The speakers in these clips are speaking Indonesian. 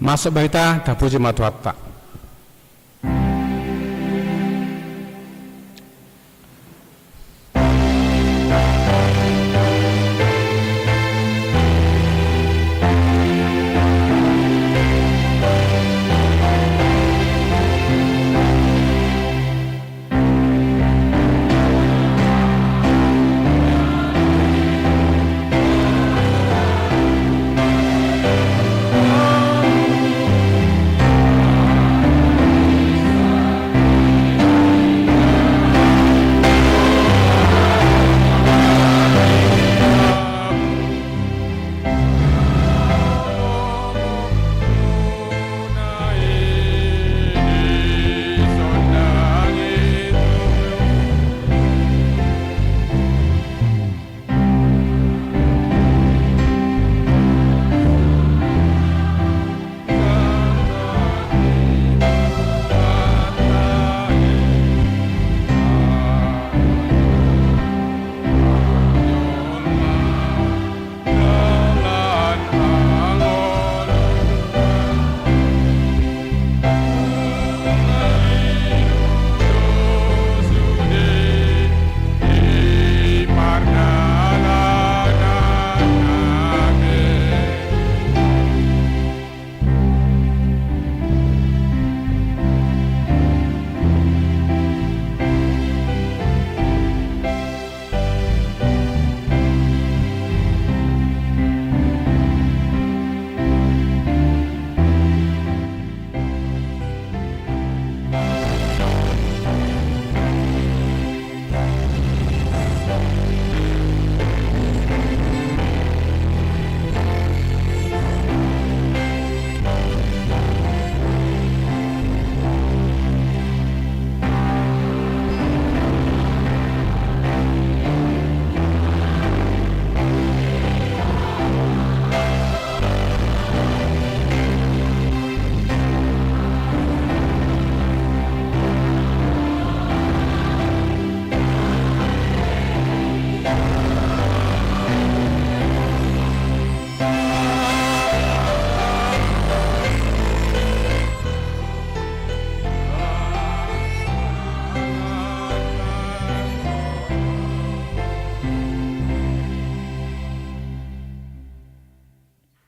Masuk baita dapuji matuatta.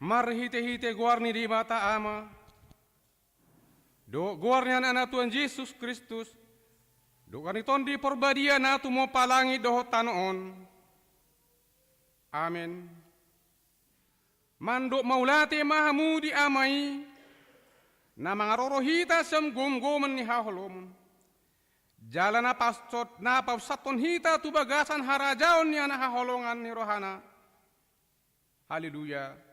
Marhite-hite guarni di mata ama. Do guarni anak Tuhan Yesus Kristus. Do kaniton di perbadia na tu mo palangi doho tanoon. Amin. Mandok maulate mahamu di amai. Na mangarorohita sem gom-goman ni haholom. Jalan na pastot na pausaton hita tu bagasan harajaon ni anak haholongan ni rohana. Haleluya.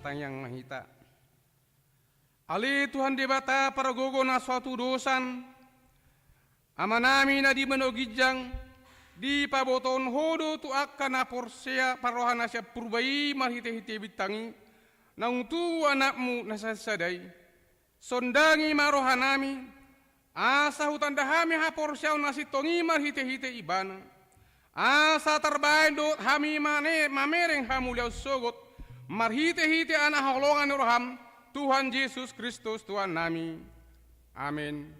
Yang mahita. Ali Tuhan debata para gogo na suatu dosan. Amanami na di menogijang di paboton hodo tu akan na porsea parohana siya purbai marhite-hite bitangi nang tu anakmu nasasadai sondangi marohanami asa hutan dahami ha porsea nasitongi marhite-hite ibana asa terbaik do hami mane mamereng hamuliau sogot marhite-hite anak holongan roham Tuhan Yesus Kristus Tuhan nami. Amin.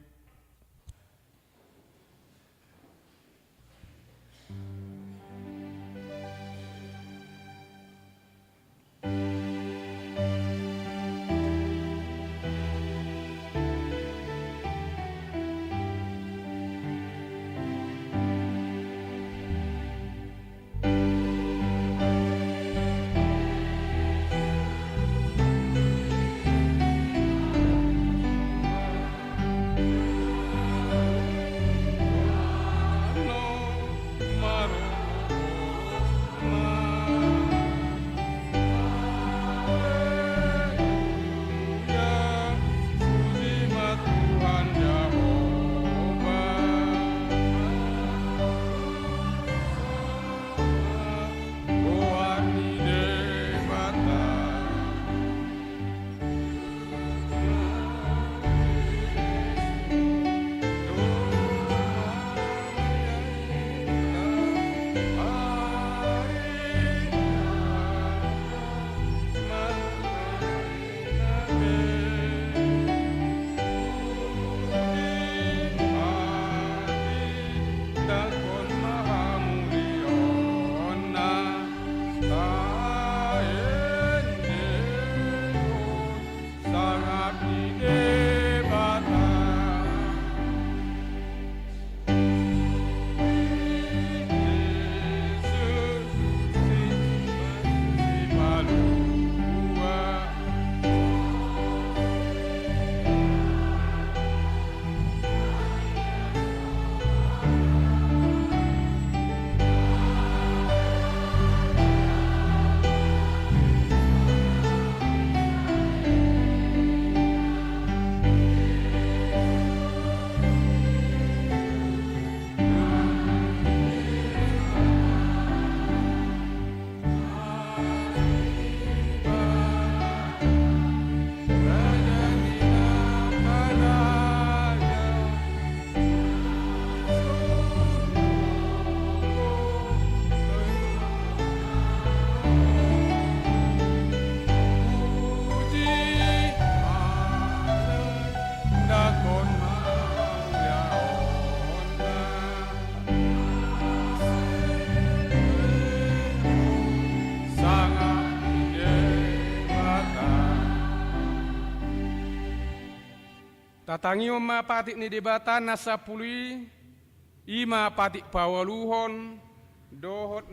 Tatangi mapatik ni debatan nasa pului ima patik pawaluhon dohot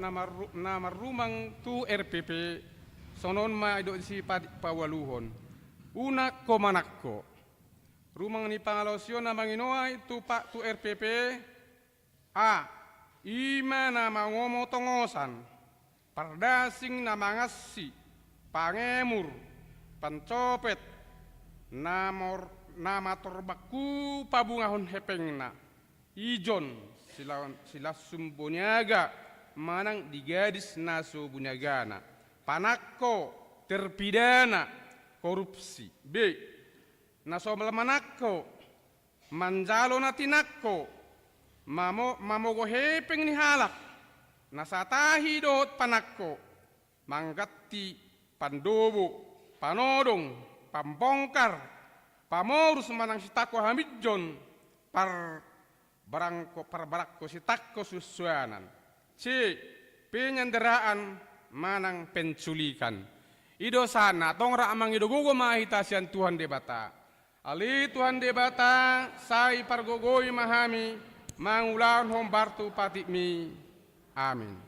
nama rumang tu RPP sonon ma ido si patik pawaluhon unak ko manakko rumang ni pangalosyo na manginoa itu pak tu RPP a ima nama ngomotongosan pardasing na mangasi pangemur pancopet nama torbaku pabungahon hepengna ijon silasum bunyaga manang digadis naso bunyagana panakko terpidana korupsi b naso manakko manjalo natinakko mamogo hepeng ni halak nasatahi dohot panakko manggatti pandobo panodong pambongkar pamorus manang sitako hamidjon barakko sitakko susuanan c penyanderaan manang penculikan ido sana tongra amang ido gogo mahitasian Tuhan debata ali Tuhan debata sai pargogoi mahami mangulan hombartu patikmi amin.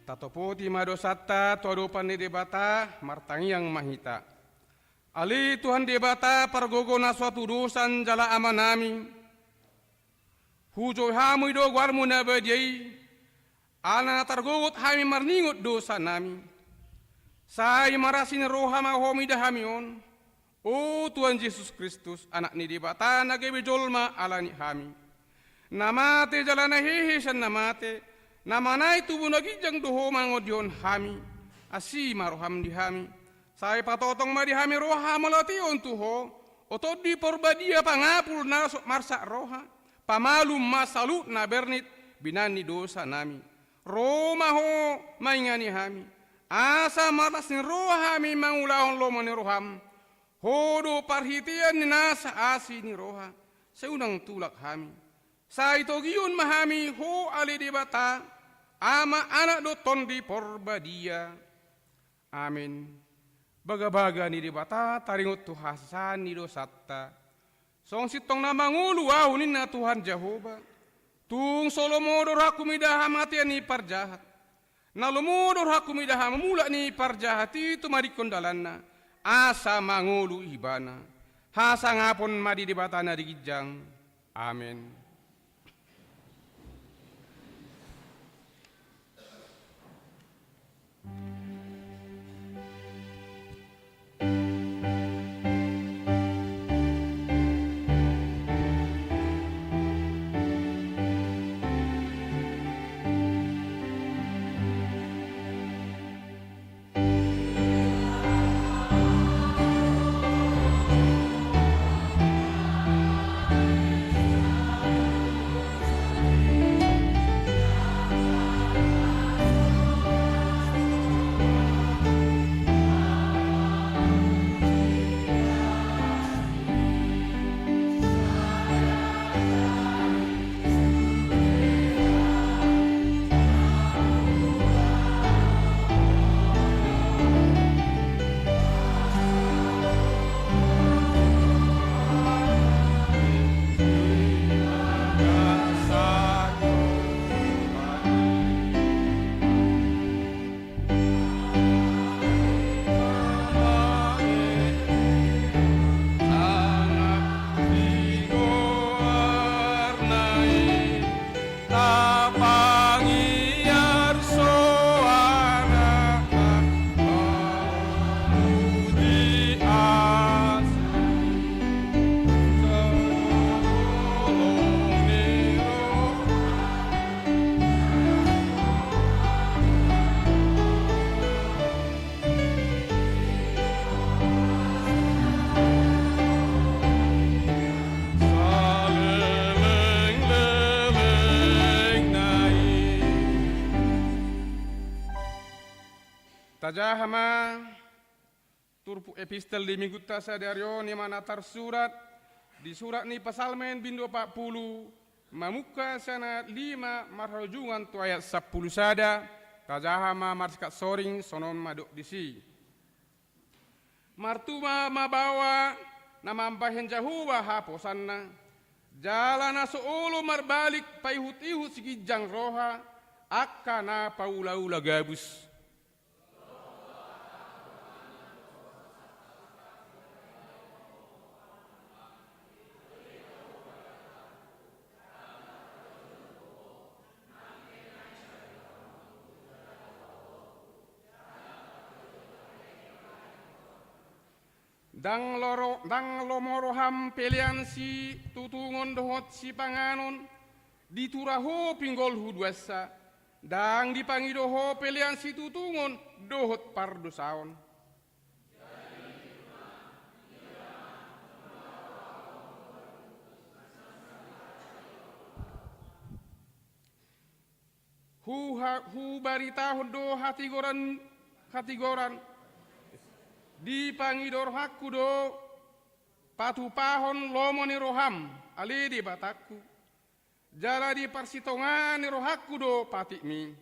Tatoputi madosata todopan di debata martangi yang mahita. Ali Tuhan debata pargogo na suatu dosan jala amanami. Hujo hamu do warmu na bajai. Ana targogot hami marningot dosa nami. Sai marasin roha mahomi dahamion. O Tuhan Yesus Kristus anak ni debata nagebe jolma alani hami. Namate jalana hehe san namate. Namanai tubuh nagijang doho mangodion hami asi maroham di hami saya patotong ma di hami roha malation tuho otod di porbadia pangapul na marsa roha pamalum masalu na bernit binani dosa nami roma ho maingani hami asa maras ni roha mi mangulahon lomo ni roham hodo parhitian ni nasa asi ni roha seunang tulak hami sa itogion mahami ho ali debata ama anak do tondi porbadia amin baga-baga ni debata taringot tuhasan ni dosatta song sitong na mangulu ahunin na Tuhan Jehovah tung solomodor hakumidah mati ni parjahat na lumodor hakumidah mula ni parjahat itu marikondalanna asa mangulu ibana hasa ngapon madi debata na digijang amin. Tajahama turpu epistel di minggu tasadaryo ni mana tersurat di surat ni pasalmen bindo 40 mamuka sana 5 marhujungan tu ayat 10 sada tajahama marskat soring sonon maduk disi martuma mabawa namambahen jahuwa haposanna jalana soolo marbalik paihut-ihut sigijang roha akkana paula-ula gabus dang lomoroham pelian si tutungon dohot si panganon dituraho pinggol hudwasa dang dipangidoho pelian si tutungon dohot pardosaon hu baritaho do hatigoran di pangidor hakku do patu pahon lomoni roham ali di bataku jala di parsitongani rohakku do patikmi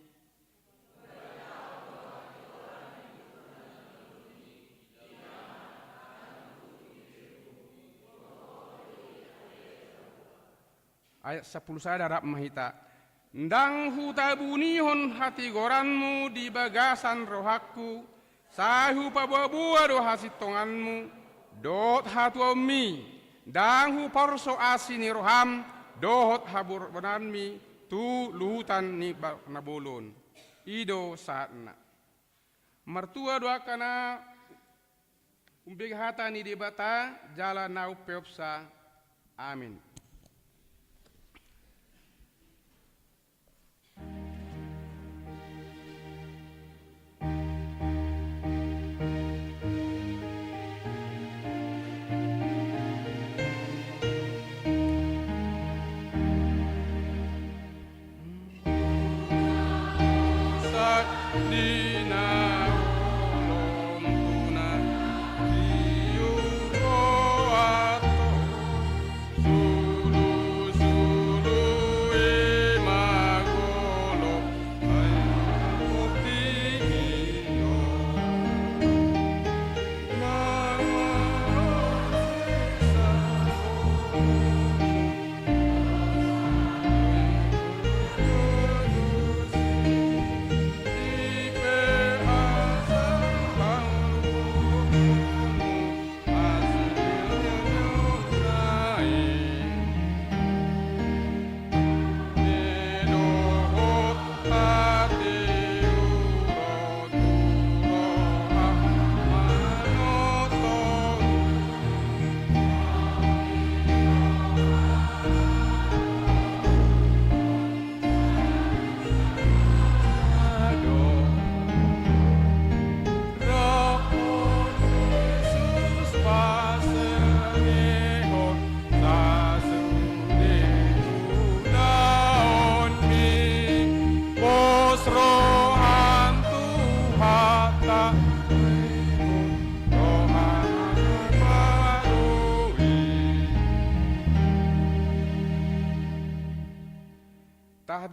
ayat 10 sada rap mahita ndang hutabunihon hati goranmu di bagasan rohakku sahu pabuah-buah do hasitonganmu dot hatu mi danghu porso asini roham dohot habur benanmi tu luhutan ni nabolon ido saatna mertua doa kana umbig hata ni debata jala nau peopsa amin.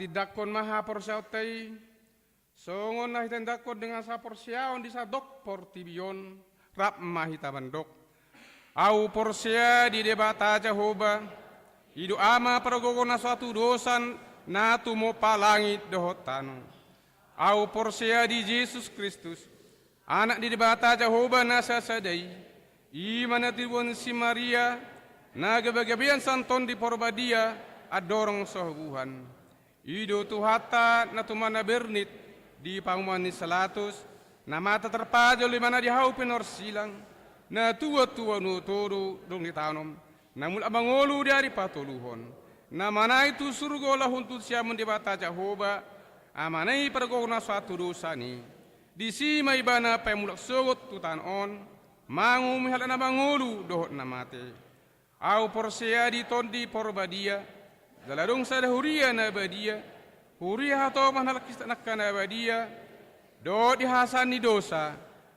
Didakon maha porsiautai songon nah dakon dengan sa porsiaon di sa dok portibion rap mahita bandok au porsia di debata Jehovah idu ama pergogona suatu dosan na tumo palangit dohotano au porsia di Yesus Kristus anak di debata Jehovah nasa sadai imana tibon si Maria na gabagabian santon di porbadia adorong sohuhan ido tuhata na tumana bernit di pangmani salatus na mata terpajo limana di haupin orsilang na tua-tua nutoro dong ditanom namun abangolu dari patuluhon na mana itu surgo lahun tu siamun di bata Jehovah amanai pergona suatu dosani di sima ibana pemulak sogot tutanon mangu mihalana bangolu dohot na mate au porsia di tondi porbadia daladong sa huria na badia huria hato manalakis nakana badia do dihasani dosa,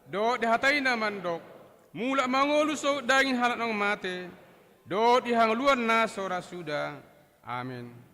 do dihatai na mandok, mula manguluso daging halat ng mate, do dihangluan na sora suda. Amin.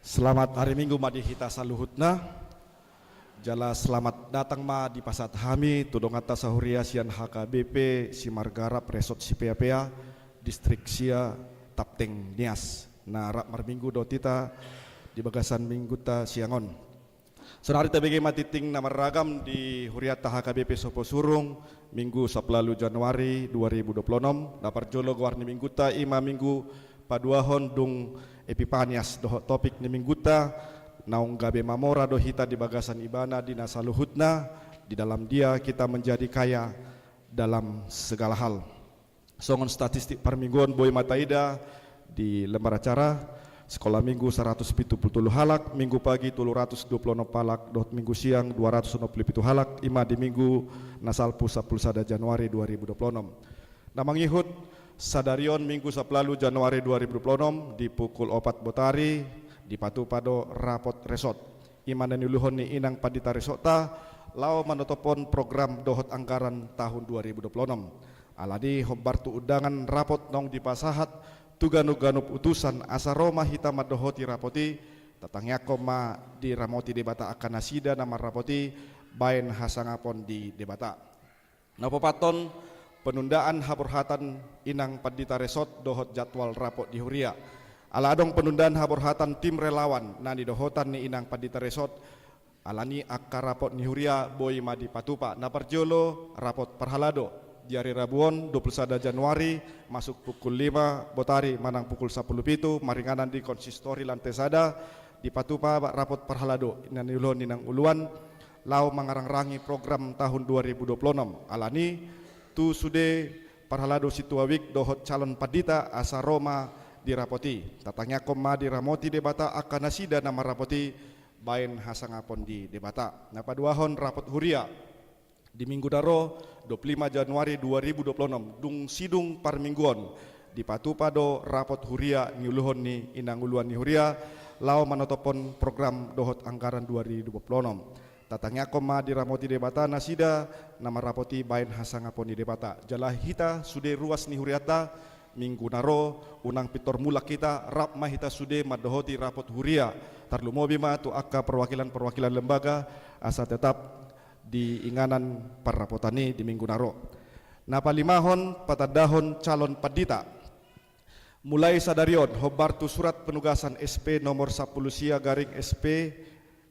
Selamat hari Minggu madi hita saluhutna. Jala selamat datang ma di pasat hami tudongata sahuria sian HKBP Simargarap Resort Sipea distrik sia Tapteng Nias. Rap marminggu do tita di bagasan minggu ta siangon. Sonari tabege matiting nama ragam di huriata HKBP Sopo Surung minggu 10 Januari 2026. Dapar jolo warni minggu ta ima minggu paduahon dung Epipanias doh topik ni mingguta naung gabe mamora dohita di bagasan ibana di nasaluhutna. Di dalam dia kita menjadi kaya dalam segala hal. Songon statistik permingguan boy mataida di lembar acara sekolah minggu 170 halak, minggu pagi 326 palak, dot minggu siang 267 halak, ima di minggu nasal pusat pulsada Januari 2026. Namang ihut Sadarion minggu 10 Januari 2026 di pukul 4 Botari di Patu Pado Rapot Resort. Iman dan uluhon ni inang padita resota lao manotopon program dohot anggaran tahun 2026. Aladi hobbartu udangan rapot nong di pasahat tuganu-ganup utusan asa Roma hitam dohoti rapoti tatangnya koma di ramoti debata akan nasida nama rapoti bain hasangapon di debata. Napopaton penundaan haburhatan inang padita resort dohot jadwal rapot di huria. Aladong penundaan haburhatan tim relawan nani dohotan ni inang padita resort alani akka rapot ni huria boy madi patupa naparjolo rapot parhalado di hari Rabuon 21 Januari masuk pukul 5 Botari manang pukul 10 pitu maringanan di konsistori lantai sada di patupa rapot parhalado nani ulon ninang uluan lau mangarang-rangi program tahun 2026 alani tu sude parhalado situawik dohot calon padita asa Roma dirapoti tatangnya koma diramoti debata akan nasida nama rapoti bain hasangapon di debata. Napaduahon rapot huria di minggu daro 25 Januari 2026 dung sidung parmingguon di patupado rapot huria niuluhon ni inang uluan ni huria lau manotopon program dohot anggaran 2026. Tatangnya koma diramoti debata nasida nama rapoti bain hasangapon di debata. Jala hita sude ruas ni huriata minggu naro unang pitor mulak kita rap mahita sude madohoti rapot huria tarlumobi ma tu akka perwakilan lembaga asa tetap di inganan parrapotani di minggu naro. Napalimahon patadahon calon padita mulai sadarion hobartu surat penugasan SP nomor 10 sia garing SP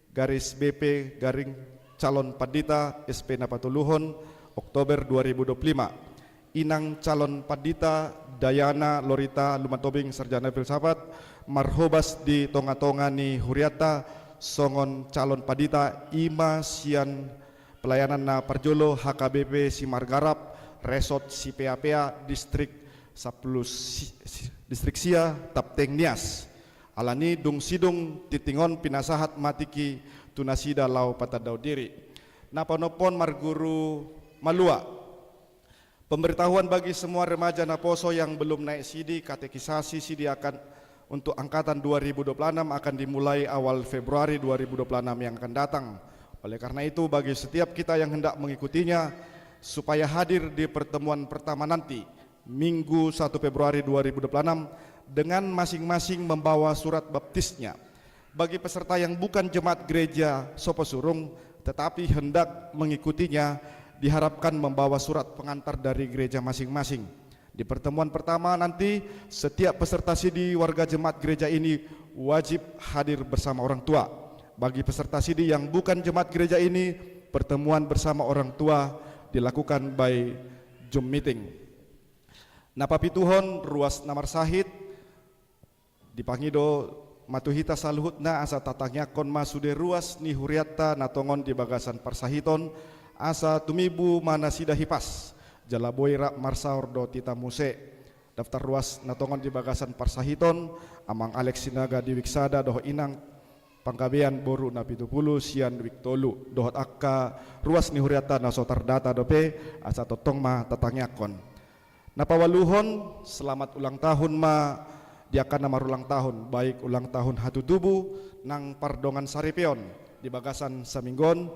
garis BP garing calon padita SP Napatuluhon Oktober 2025 inang calon padita Dayana Lorita Lumatobing Sarjana Filsafat marhobas di tonga-tonga ni huriata songon calon padita ima sian pelayanan na parjolo HKBP Simargarap Resort Sipea distrik 10 distrik sia Tapteng Nias. Alani dung sidung titingon pinasahat matiki tunasida lau patadau diri. Napanopon marguru malua. Pemberitahuan bagi semua remaja Naposo yang belum naik sidi katekisasi sidi akan untuk angkatan 2026 akan dimulai awal Februari 2026 yang akan datang. Oleh karena itu bagi setiap kita yang hendak mengikutinya supaya hadir di pertemuan pertama nanti Minggu 1 Februari 2026 dengan masing-masing membawa surat baptisnya. Bagi peserta yang bukan jemaat gereja Sopo Surung tetapi hendak mengikutinya diharapkan membawa surat pengantar dari gereja masing-masing. Di pertemuan pertama nanti setiap peserta sidi warga jemaat gereja ini wajib hadir bersama orang tua. Bagi peserta sidi yang bukan jemaat gereja ini pertemuan bersama orang tua dilakukan by Zoom meeting. Napapituhon ruas namar sahid dipangido matuhita saluhutna asa tatangnya konma sude ruas ni huriata natongon di bagasan parsahiton asa tumibu mana sida hipas jalaboy rak marsaur do tita muse daftar ruas natongon di bagasan parsahiton amang Alex Sinaga di Wiksada doh inang pangkabean boru na 70 sian wiktolu dohot akka ruas ni huriata na sotar data dope asa totong ma tatangnya kon. Napawaluhon selamat ulang tahun ma diakan nama ulang tahun baik ulang tahun hatu tubuh nang pardongan saripion di bagasan saminggon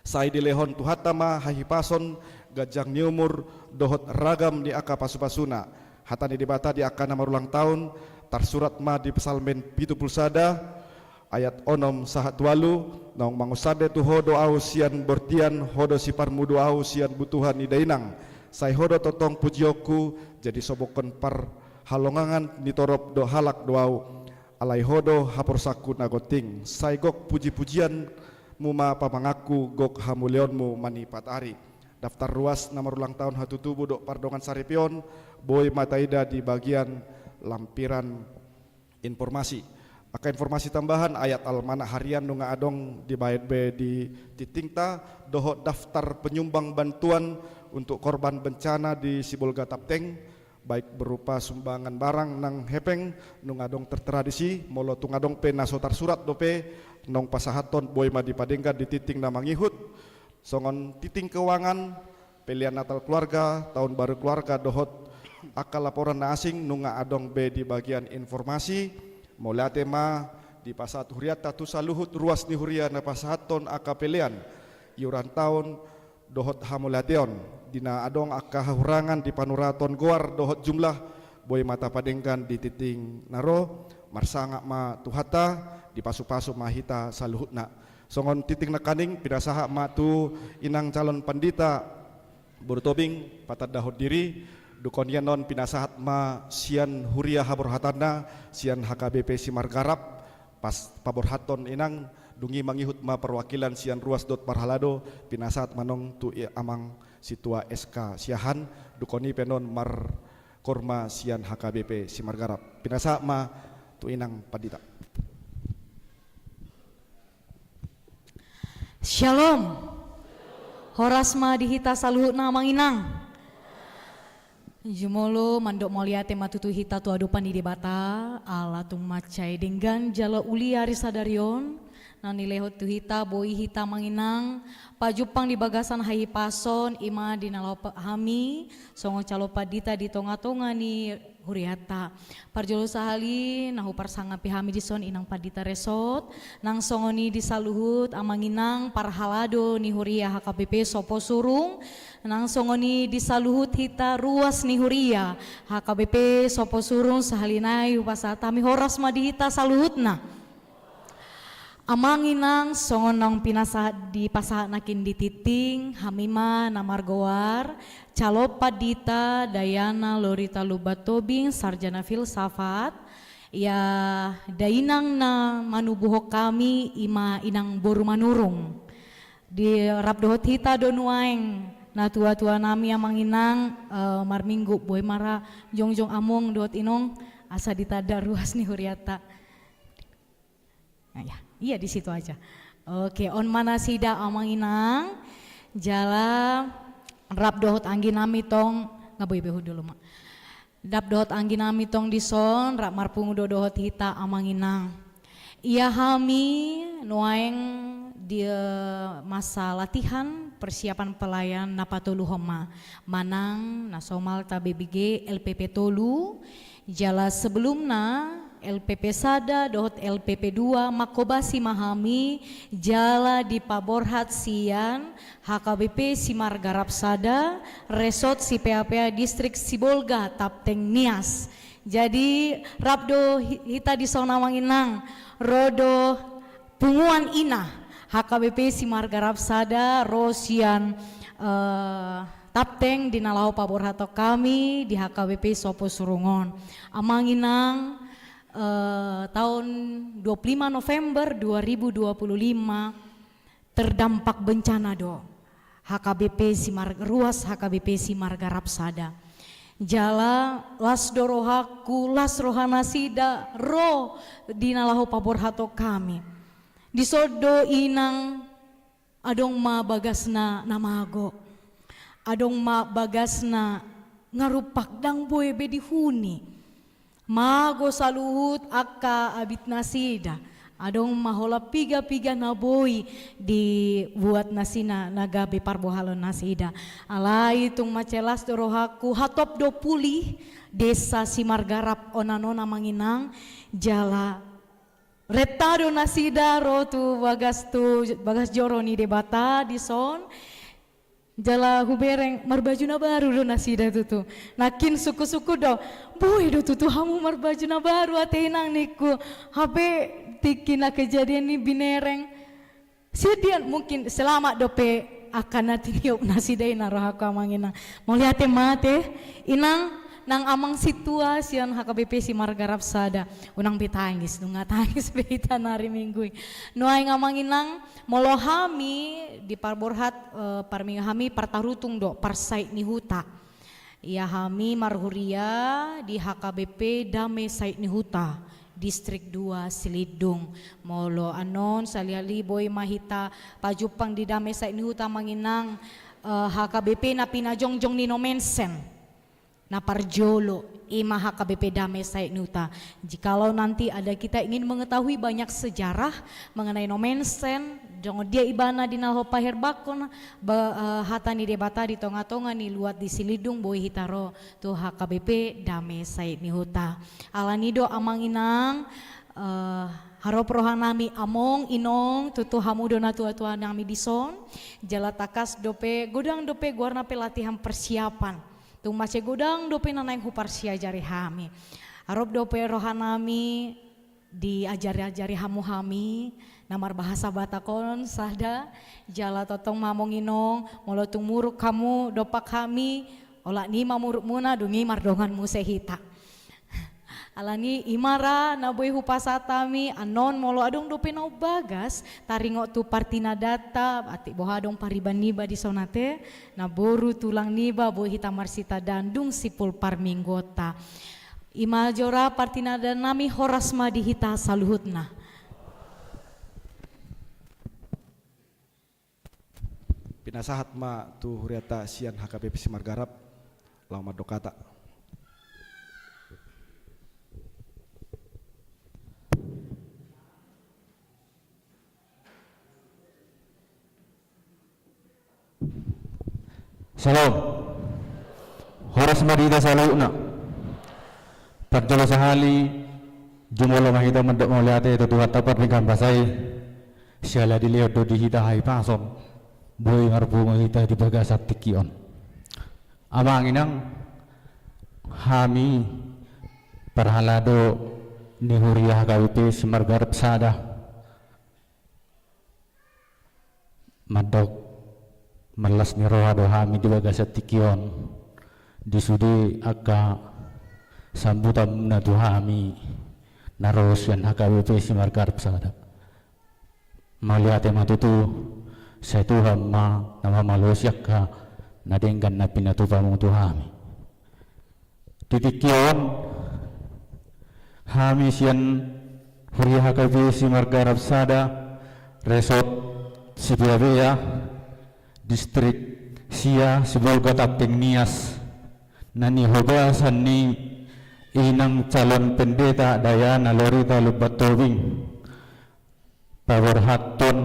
sai dilehon tuhatama hahipason gajang niumur dohot ragam di aka pasu-pasuna hatani dibata di akan nama ulang tahun tarsurat ma di pesalmen pitu pulsada ayat onom sahat walu nong mangusade tu hodo au sian bortian hodo sipar mudu au sian butuhan idainang sai hodo totong pujioku jadi sobokon par halongangan nitorop do halak do au alai hodo hapor saku nagoting sai gok puji-pujian muma pamangaku gok hamuleonmu mani patari. Daftar ruas nomor ulang tahun hatutubu dok Pardongan Saripion Boy Mataida di bagian lampiran informasi. Aka informasi tambahan ayat almana harian nunga adong di bayat B di titingta dohot daftar penyumbang bantuan untuk korban bencana di Sibolga Tapteng baik berupa sumbangan barang nang hepeng nunga adong tertradisi molo tungadong pe nasotar surat dope nong pasahaton Boy Madi Padengga di titing namangihut songon titing keuangan pilihan Natal keluarga tahun baru keluarga dohot akal laporan na asing nunga adong B di bagian informasi mulai tema di pasat huriat tatu saluhut ruas ni huria na pasahaton aka pilihan iuran tahun dohot hamulation dina adong aka hurangan di panuraton goar dohot jumlah Boy Mata Padenggan di titing naro marsanga ma tuhata di pasu-pasu mahita saluhutna songon titing nakaning pidasaha ma tu inang calon pandita burutobing patad dahot diri dukonian non pinasahat ma sian huria habor hatana sian HKBP Simargarap pas paborhaton inang dungi mangihut ma perwakilan sian ruas dot parhalado pinasahat manong tu amang situa SK siahan dukoni penon mar korma sian HKBP Simargarap pinasahat ma tu inang pandita. Shalom. Horasma dihita saluhut na manginang. Jumolo mandok molia tema tutu hita tu adupan di debata ala tung macai denggan jala uli ari sadarion nani lehot tu hita boi hita manginang pajupang di bagasan hai pason ima di nalau hami songo calo padita di tonga-tonga ni huriata parjolo sahali nahu parsanga pihami di son inang padita resot nang songoni di saluhut amanginang parhalado ni huria HKBP sopo surung nang songoni di saluhut hita ruas ni huria HKBP sopo surung sahalinai upasatami horas madi hita saluhutna amanginang songon nang pinasa di pasahat nakin di titing hamima namargoar calo padita Dayana Lorita Lubatobing sarjana filsafat ya dainang na manubuhok kami ima inang boru manurung di rabdohot hita donuaeng na tua-tua nami yang manginang marminggu boy mara jongjong among dot inong asa ditada ruas nih huriata nah, ya. Iya di situ aja. Oke, on mana sida amanginang jala rap dohot angginami tong ngaboy behu dulu mak. Dap dohot angginami tong dison rap marpungu dohot hita amanginang. Ia hami nuaeng dia masa latihan persiapan pelayan napatolu homa manang nasomal tabBG LPP tolu jala sebelumna LPP Sada dohot LPP 2 Makobasi Mahami jala di Paborhat Sian HKBP Simargarap Sada Resort si PAPA Distrik Sibolga Tapteng Nias. Jadi Rabdo hita di Sona Manginang Rodo Punguan Ina HKBP Simargarap Sada Rosian Tapteng di Nalau Paborhato kami di HKBP Sopo Surungon Amanginang tahun 25 November 2025 terdampak bencana do HKBP ruas HKBP Simargarap Sada jala las dorohaku las rohana sida ro dinalahu paborhato kami disodo inang adong ma bagasna namago adong ma bagasna ngarupak dang boy bedi huni mago saluhut akka abit nasida adong mahola piga-piga naboy dibuat nasina nagabe parbohalon nasida alai tung macelas dorohaku hatop do pulih desa Simargarap onanona manginang jala retado nasida rotu bagas joro ni debata di son jala hubereng marbajuna baru do nasida tutu nakin suku-suku do boy do tutu hamu marbajuna baru atenang niku habe tikina kejadian ini binereng. Sedian mungkin selamat dope akan nanti niup nasi day narohaka manginang. Mau lihat mate inang nang amang situasian HKBP si Margarap sada unang bitangis nunga tangis beta nari minggu nuai ngamanginang molo hami di parborhat parming hami partarutung do parsait ni huta ya hami marhuria di HKBP Dame Sait ni huta Distrik 2 Silidung molo anon saliali boy mahita pajupang di Dame Sait ni huta manginang HKBP na pinajongjong ni no mensen na parjolo ima HKBP Dame Sait Nuta. Jikalau nanti ada kita ingin mengetahui banyak sejarah mengenai nomensen, jangan dia ibana di nalho pahir bakon hata ni debata di tonga-tonga ni luat di Silidung boy hitaro tu HKBP Dame Sait Nuta. Alanido amang inang harap rohanami among inong tutu hamudo na tua-tua nami dison jalatakas dope godang dope guarna pelatihan persiapan tung mace godang dope nanaing huparsia jari hami arop dope rohanami diajari-ajari hamu hami namar bahasa Batakon sada jala totong mamong inong molo tung muruk kamu dopak kami olah ni mamuruk muna dungi mardonganmu sehita alani imara na boy hupasatami anon molo adong dope no bagas taringo tu partina data ati boha adong pariban niba di sonate na boru tulang niba boy hita marsita dandung sipul parminggota imajora partina dan nami horasma di hita saluhutna Pinasahat ma tu huriata sian HKBP Simargarap lama dokata. Salam. Horas marida saluna. Parjolo sahali jumolo mahita mendak moliate itu tuhat tapat dengan basai. Siala dilihat do dihita hai pasom. Boy ngarbu mahita di bagasat tikion. Amang inang hami parhalado ni huriah HKBP Simargarap sada. Madok malas ni rohado hami di bagasat tikion disudi akka sambutan na tu hami narosyan HKBP Simargarap sada maliate matutu sa Tuhan ma nama malosyak ka nadenggan na pinatupa mong tu hami titikion hami siyan huri HKBP Simargarap sada resort Sipiabea Distrik Sia Sibolga Tapting Nias nani hobasan ni inang calon pendeta Dayana Lorita Lubatobing pawarhaton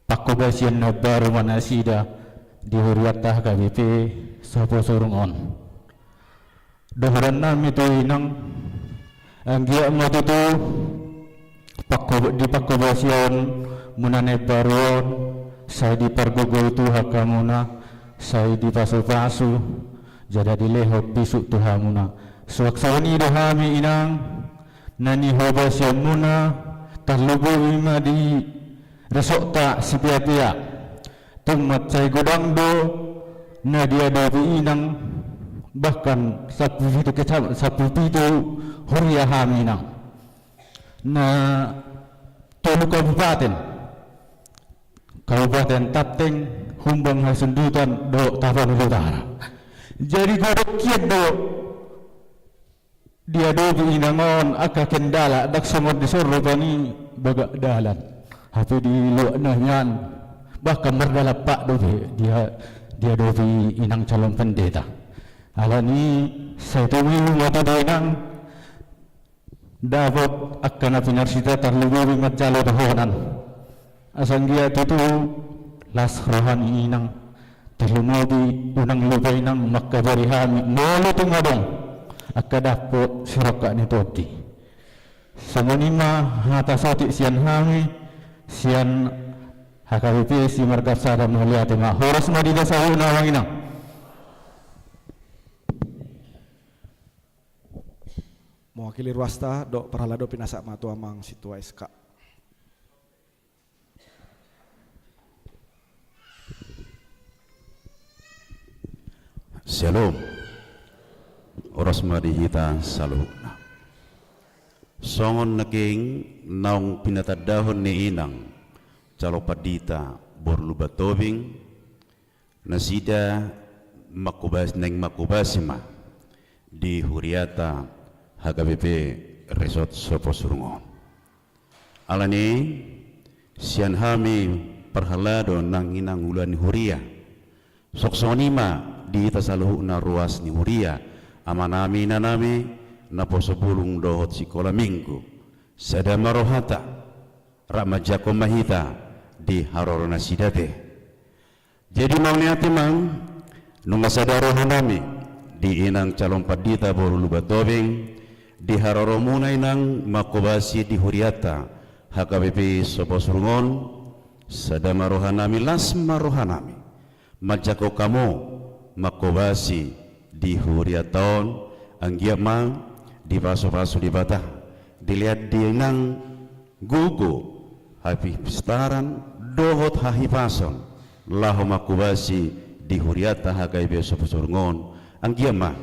pakobasian na baru manasida di huriata HKBP Sopo Surungon dohran nami tu inang anggia matutu di pakobasian munane baruon saya di pargogo itu hakamuna saya di pasu-pasu jada di lehok bisuk tuhamuna suaksani dohami inang nani hobasyan muna tarlubo ima di resok tak sipia-pia tumat saya godang do na dia dobi inang bahkan sapu itu huria hami inang na tolu Kabupaten Tapting Humbang Hasundutan do Tapanuli Utara. Jadi kodok kiat do dia do inangon aka kendala dak somot di sorro pani bagak dalan. Hape di luak nahyan bahkan merdala pak do dia do inang calon pendeta. Alani saya tumi mata do inang dapat akan apinarsita tarlubi mat calo dohonan. Asang dia tutu las rohani inang terlumobi unang lubay nang makkabarihami molo tungadong akadapo siraka ni toti samonima hata sati sian hami sian HKBP Simargarap sada melihat ma horas madida sahuna wang inang Mewakili ruasta do perhalado pinasak matua mang situa SK. Shalom. Oras madihita saluhna. Songon naking naong pinatadahon ni inang calopadita borlubatobing nasida makubas neng makubasima di Huriata HKBP Resort Soposurungon. Alani sian hami perhalado nang inang ulan Huria soksonima di tasaluhna ruas ni Huria amanami nanami na posobulung dohot sikola minggu sada marohata ramajako mahita di harorona sidate. Jadi mau niati mang nunga sadaro hanami di inang calon padita boru lubatobeng di haroromuna inang makobasi di Huriata HKBP Soposurungon sada marohanami las marohanami majako kamu makobasi di Huriaton anggia mang di paso-paso di bata dilihat di nang gugu hapi pistaran dohot hahi pason laho makubasi di Huriata HKBP Soposurungon anggia mah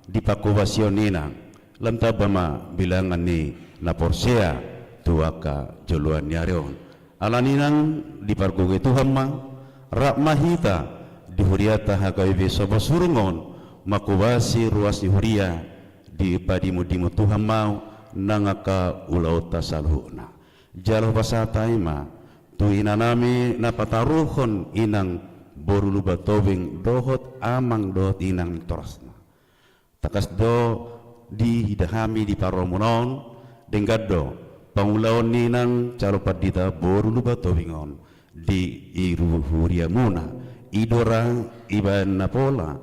di pakubasion ninang lam tabama bilangan ni na porsea tuaka joluan nyarion alaninang di parguge Tuhan mah rak mahita di Huriata HKBP Soposurungon makubasi ruas di Huria di padimu-dimu Tuhan mau nangaka ulau tasalhuna jaloh pasatai ma tuina nami napataruhon inang borulu batobeng dohot amang dohot inang torasna takas do di hidahami di paromunon denggado pangulaon ninang calo padita borulu batobingon di iru Huria muna idora iban napola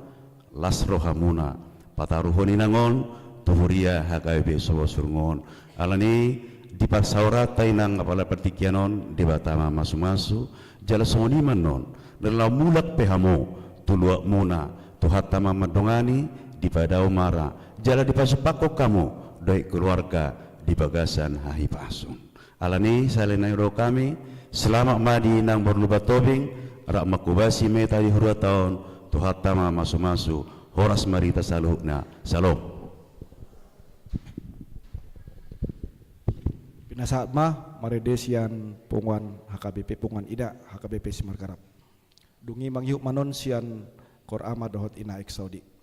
lasrohamuna pataruhon inangon Tuhuria HKBP Soposurungon alani di pasaurata inang apala pertikianon di batama masu-masu jala songoniman non nela mulak pehamo tuluak muna tuhatama madongani di padau mara jala di pasupako kamu doi keluarga di bagasan hahi pasun alani salenayro kami selamat madi nang borlubatobing rak makubasi meta di hurua tahun tuhatama masu-masu horas marita saluhna salom. Pinasaat mah maredesian punguan HKBP punguan ida HKBP Simargarap. Dungi mangyuk manon sian korama dohot ina ek Saudi.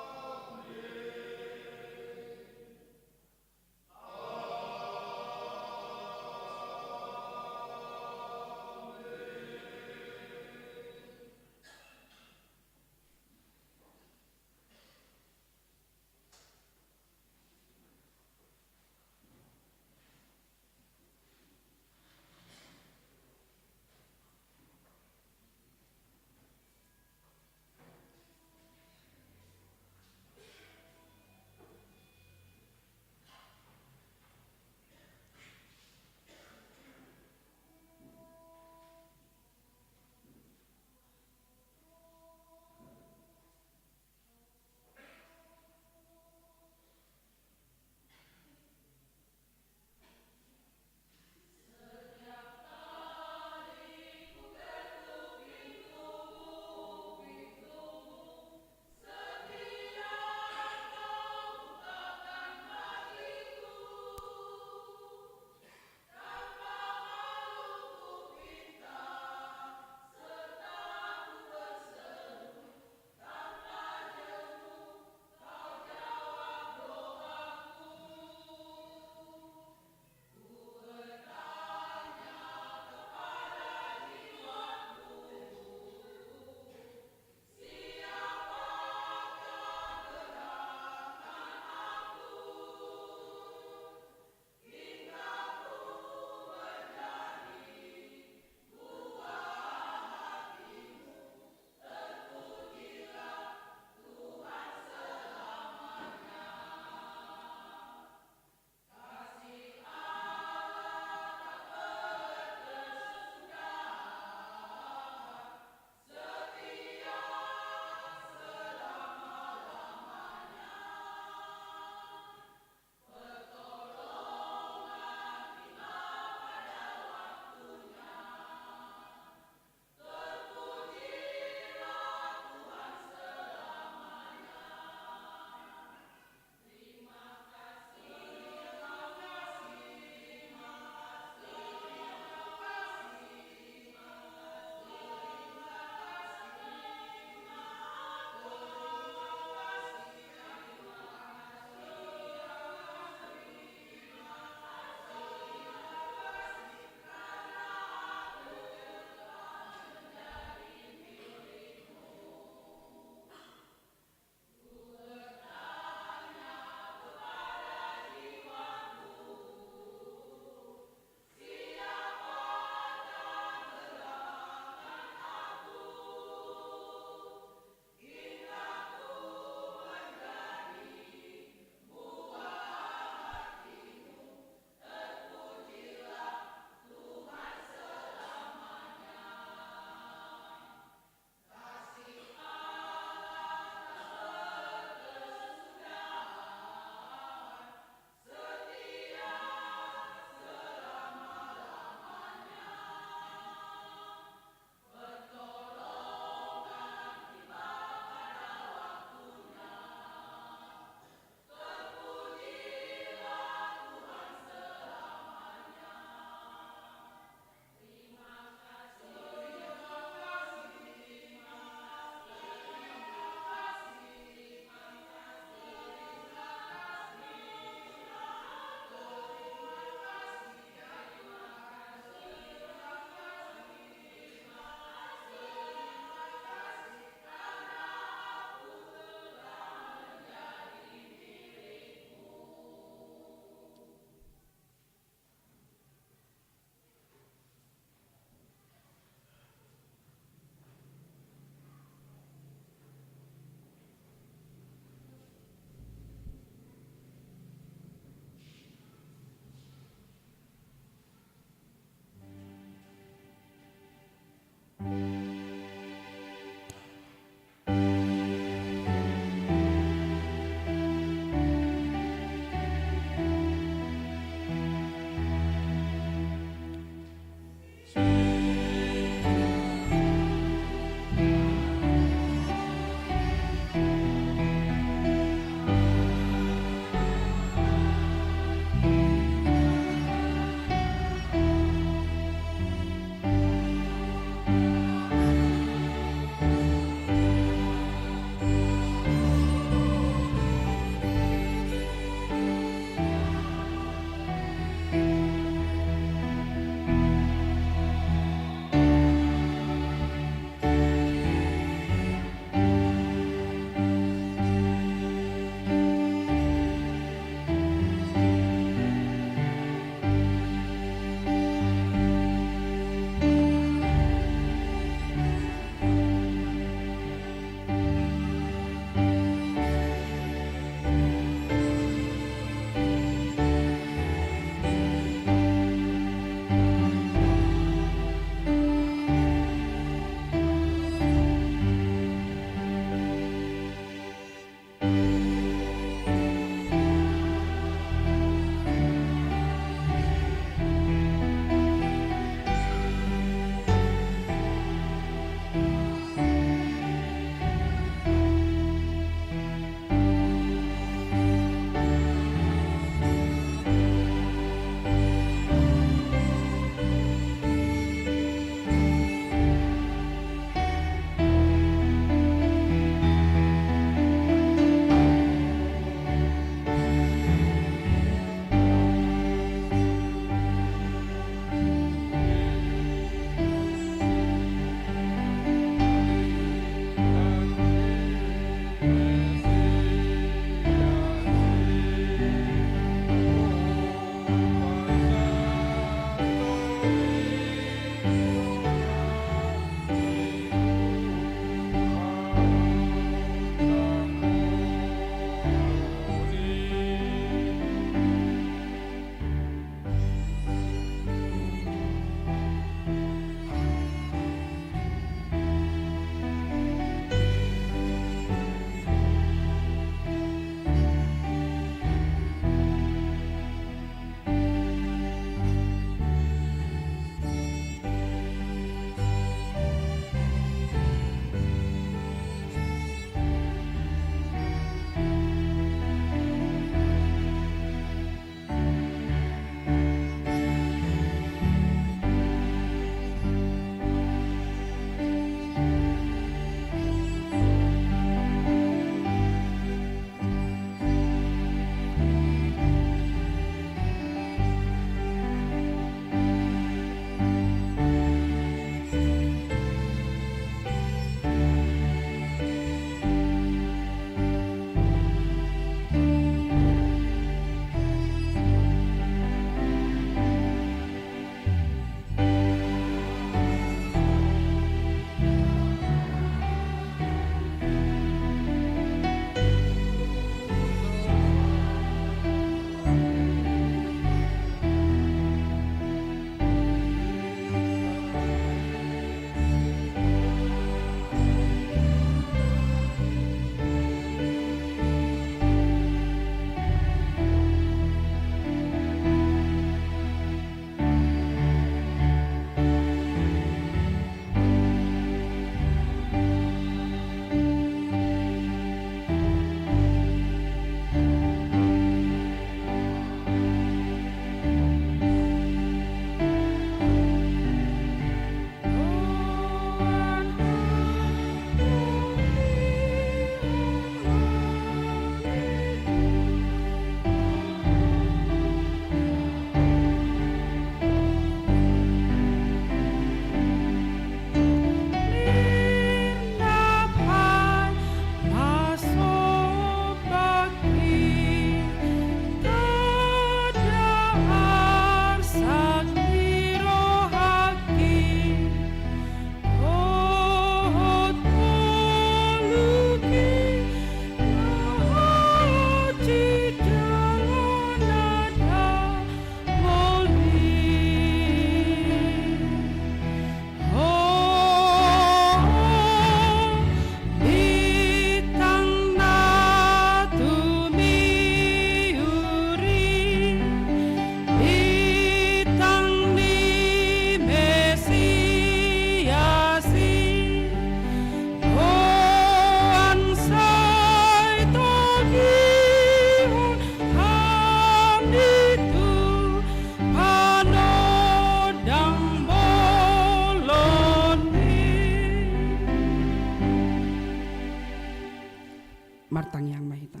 martang yang mahita.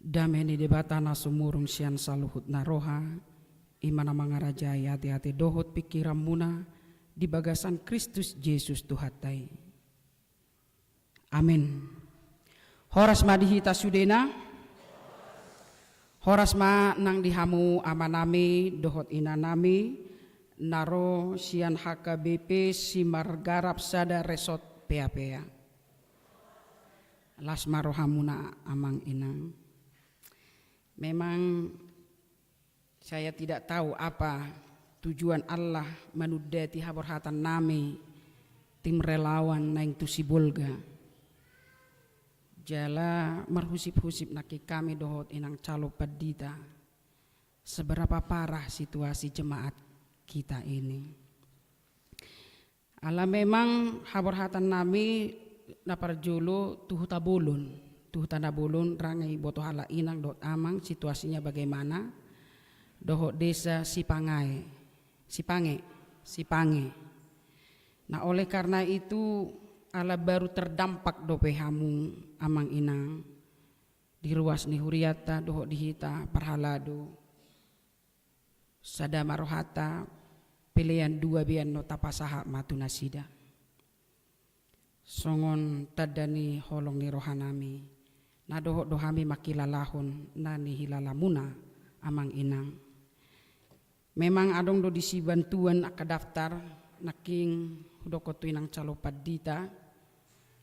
Damai ni debata na sumurung sian saluhut na roha, imana mangaraja hati-hati dohot pikiran muna di bagasan Kristus Yesus Tuhatai. Amin. Horas madihita sudena, horas ma nang dihamu amanami dohot inanami, naro sian HKBP Simargarap Sada Resort Pea-Pea. Las marohamuna amang inang. Memang saya tidak tahu apa tujuan Allah menudati haborhatan nami tim relawan naing tusibulga. Jala marhusip-husip naki kami dohot inang calo padita. Seberapa parah situasi jemaat kita ini. Allah memang haborhatan nami naparjulu tuhutabulun. Tuhutana bulun rangai boto hala inang dot amang situasinya bagaimana dohot desa Sipange. Nah oleh karena itu ala baru terdampak dope hamu amang inang di ruas ni huriata dohot dihita parhalado sada marohata pilihan dua bian no tapasaha matunasida songon tadani holong ni rohanami na dohot dohami makilalahon na ni hilalamuna amang inang. Memang adong do disi bantuan akadaftar naking hudokotu inang calo padita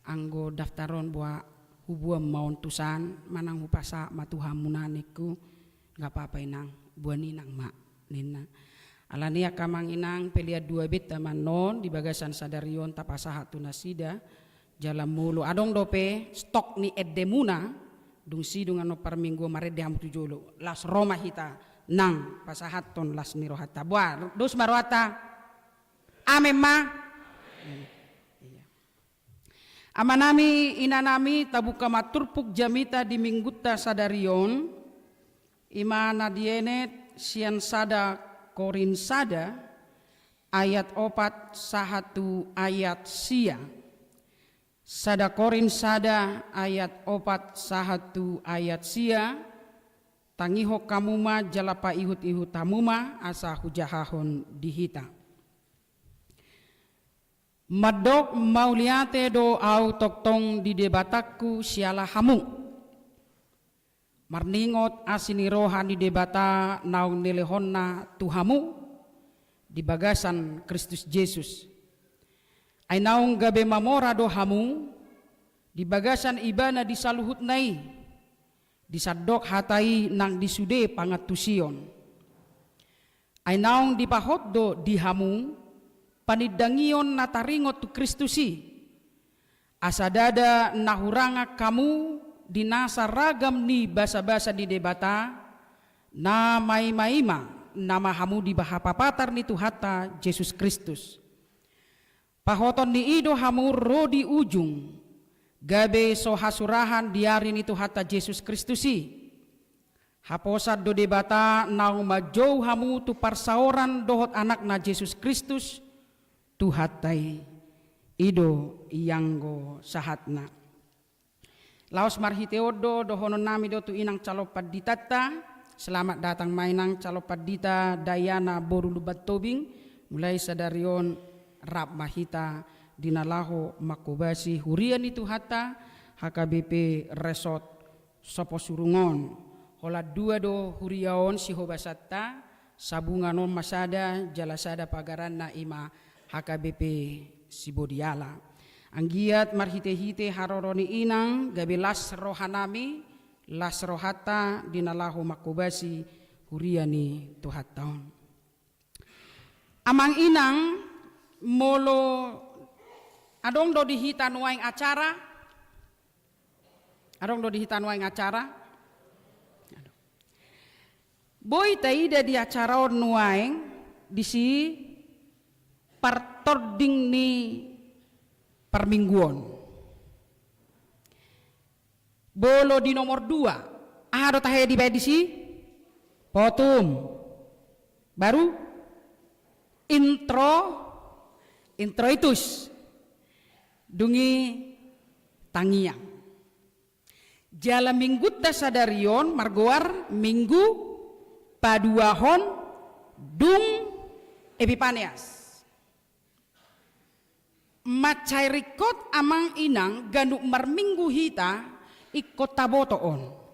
anggo daftaron buat hubuam maun tusan manang hupasa matuhamunaniku nggak apa-apa inang buan inang mak nina. Alania kamang inang pelia dua bit taman non di bagasan sadarion tapasaha tunasida jalan mulu adong dope stok ni edemuna dung sidung ano par minggu marede ham tujolo las Roma hita nang pasahaton las nirohata buat dos marohata amen ma iya. Amanami inanami tabuka maturpuk jamita di mingguta sadarion imana dienet sian sada korin sada ayat 4 sahatu ayat sia sada korin sada ayat 4 sahatu ayat sia tangiho kamuma jalapa ihut-ihut tamuma asa hujahahon dihita madok mauliate do au toktong di debatakku siala hamu marningot asini rohan di debata naung nilehonna tuhamu di bagasan Kristus Yesus ay naung gabe mamora do hamu di bagasan ibana di saluhut nai di sadok hatai nang disude pangatusion ay naung di pahot do di hamu panidangion nataringot tu Kristusi asadada nahuranga kamu di nasa ragam ni basa-basa di debata na mai-maima nama hamu di bahapapatar ni Tuhata Yesus Kristus pahoton ni ido hamu ro di ujung gabe so hasurahan diari ni Tuhata Yesus Kristusi haposat do debata nau majou hamu tu parsaoran dohot anak na Yesus Kristus Tuhatai ido iyanggo sahatna laos marhiteodo dohonon nami do tu inang calopad ditata selamat datang mainang calopad dita Dayana Borulubat Tobing mulai sadarion Rab Mahita dinalaho makubasi hurian itu hata HKBP Resort Sopo Surungon hola dua do huriaon si hobasatta sabunganon masada jalasada pagaran na ima HKBP Sibodiala anggiat marhite-hite haroroni inang gabe las rohanami las rohata dinalaho makubasi huriani tuhataon amang inang molo adong do dihita nuaing acara boy taida di acara nuaing disi partording ni permingguan bolo di nomor 2 do tahe di bedisi potum baru introitus dungi tangiang. Jala minggu tasadarion margoar minggu paduahon dung Epipanias. Macai rikot amang inang ganduk marminggu hita ikot tabotoon.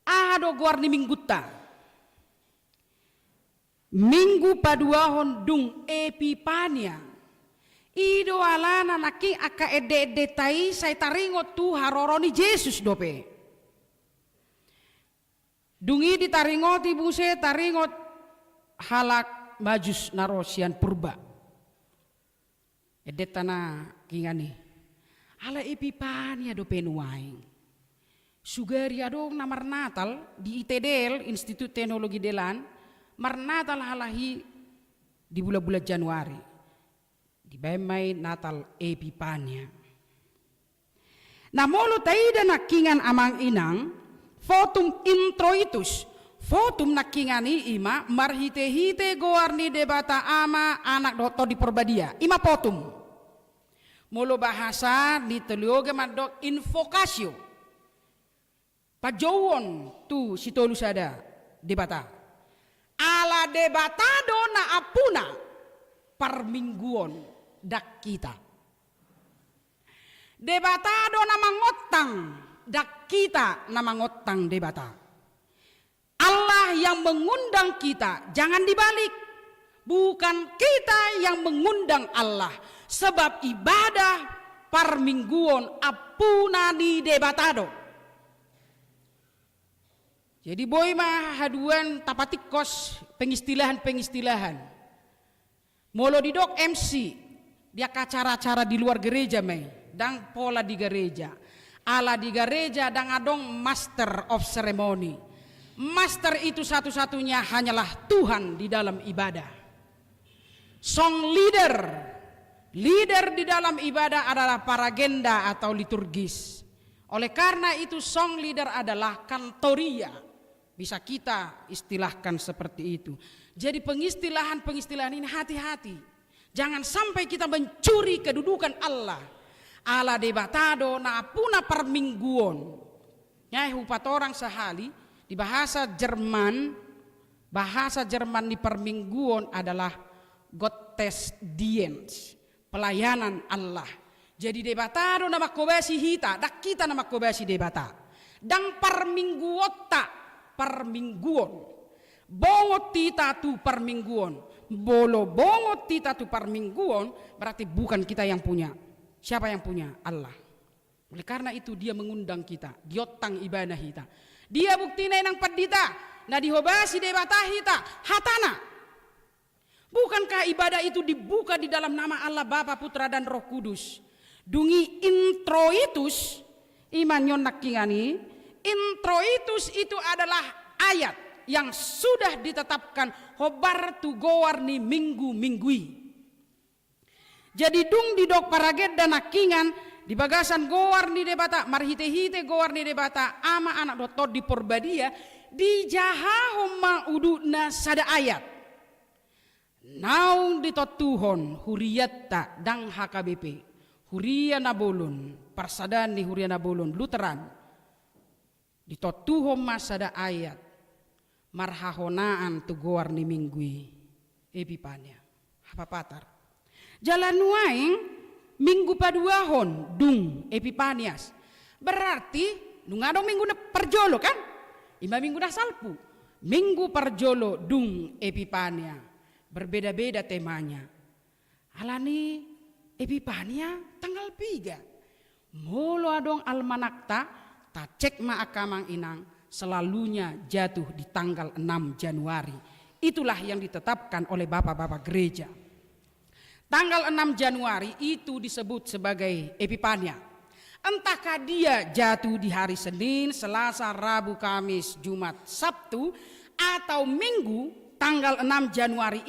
Ado guar ni mingguta. Minggu paduahon dung Epipania. Ido alana naki aka ede tai saya taringot tu haroroni Yesus dope. Dungi ditaringoti buse taringot halak majus narosian purba. Edet tanah kingani. Ala Epipania dope nuaing. Sugari adong namar Natal di ITDL Institut Teknologi Delan mar Natal halahi di bulan-bulan Januari. Di bemai Natal Epipania. Namolo taida nakingan amang inang fotum introitus. Fotum nakingani ima marhite-hite goarni debata ama anak doto di perbadia. Ima potum. Molo bahasa di telioga madok invokasio. Pajowon tu sitolu sada debata. Ala debatado na apuna parmingguon dak kita. Debatado na mangotang dak kita na mangotang debata. Allah yang mengundang kita, jangan dibalik. Bukan kita yang mengundang Allah. Sebab ibadah parmingguon apuna di debatado. Jadi boy mah haduan tapatikos pengistilahan. Molo didok MC, dia acara-acara di luar gereja mai, dang pola di gereja. Ala di gereja dang adong master of ceremony. Master itu satu-satunya hanyalah Tuhan di dalam ibadah. Song leader di dalam ibadah adalah paragenda atau liturgis. Oleh karena itu song leader adalah kantoria. Bisa kita istilahkan seperti itu. Jadi pengistilahan ini hati-hati. Jangan sampai kita mencuri kedudukan Allah. Ala debatado na apuna parmingguon. Nyai hupat orang sehali di bahasa Jerman di parmingguon adalah Gottesdienst, pelayanan Allah. Jadi debatado na makobasi hita, dak kita na makobasi debata. Dang parmingguota parmingguon. Bongot tita tu parmingguon. Bolo bongot tita tu parmingguon berarti bukan kita yang punya. Siapa yang punya? Allah. Oleh karena itu dia mengundang kita. Diotang ibadah kita. Dia buktina nang padita. Na dihobasi debata hita. Hatana. Bukankah ibadah itu dibuka di dalam nama Allah Bapa, Putra dan Roh Kudus? Dungi introitus imanyon nakingani. Introitus itu adalah ayat yang sudah ditetapkan hobar tu gowarni minggu-minggui. Jadi dung di dok paraget dan nakingan di bagasan gowarni debata marhite-hite gowarni debata ama anak dotot di porbadia di jahahoma uduna sada ayat. Naung ditotuhon huriyatta dang HKBP Huria Nabolon parsadani Huria Nabolon Lutheran ditotuhom masada ayat marhahonaan tu gowarni minggui Epipania apa patar jalan waing minggu paduahon dung Epipanias berarti nungadong minggu na perjolo kan ima minggu na salpu minggu perjolo dung Epipania berbeda-beda temanya alani Epipania tanggal 3 molo adong almanakta cek ma'akamang inang selalunya jatuh di tanggal 6 Januari. Itulah yang ditetapkan oleh bapak-bapak gereja. Tanggal 6 Januari itu disebut sebagai Epipania. Entahkah dia jatuh di hari Senin, Selasa, Rabu, Kamis, Jumat, Sabtu atau Minggu tanggal 6 Januari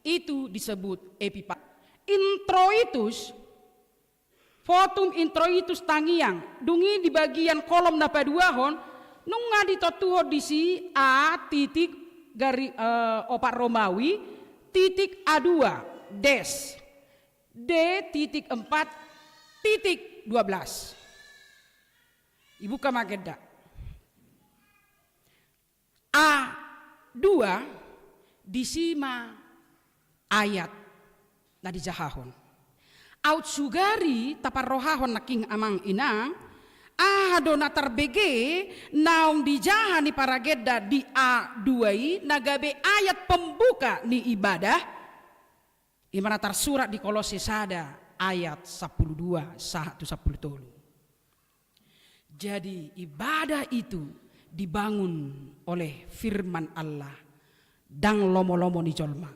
itu disebut Epipania. Introitus Fotum introitus tangiang dungi di bagian kolom napa duahon nunga ditotuho disi A titik opat Romawi titik A2 des D titik 4 titik 12. Ibu kamageda. A2 disima ayat na dijahahon. Out sugari taparrohahon naking amang inang ahado na tarbege naong dijahan ni parageda di A2 nagabe ayat pembuka ni ibadah imana tersurat di Kolose sada ayat 12 1 10. Jadi ibadah itu dibangun oleh firman Allah dang lomo-lomo ni jolma.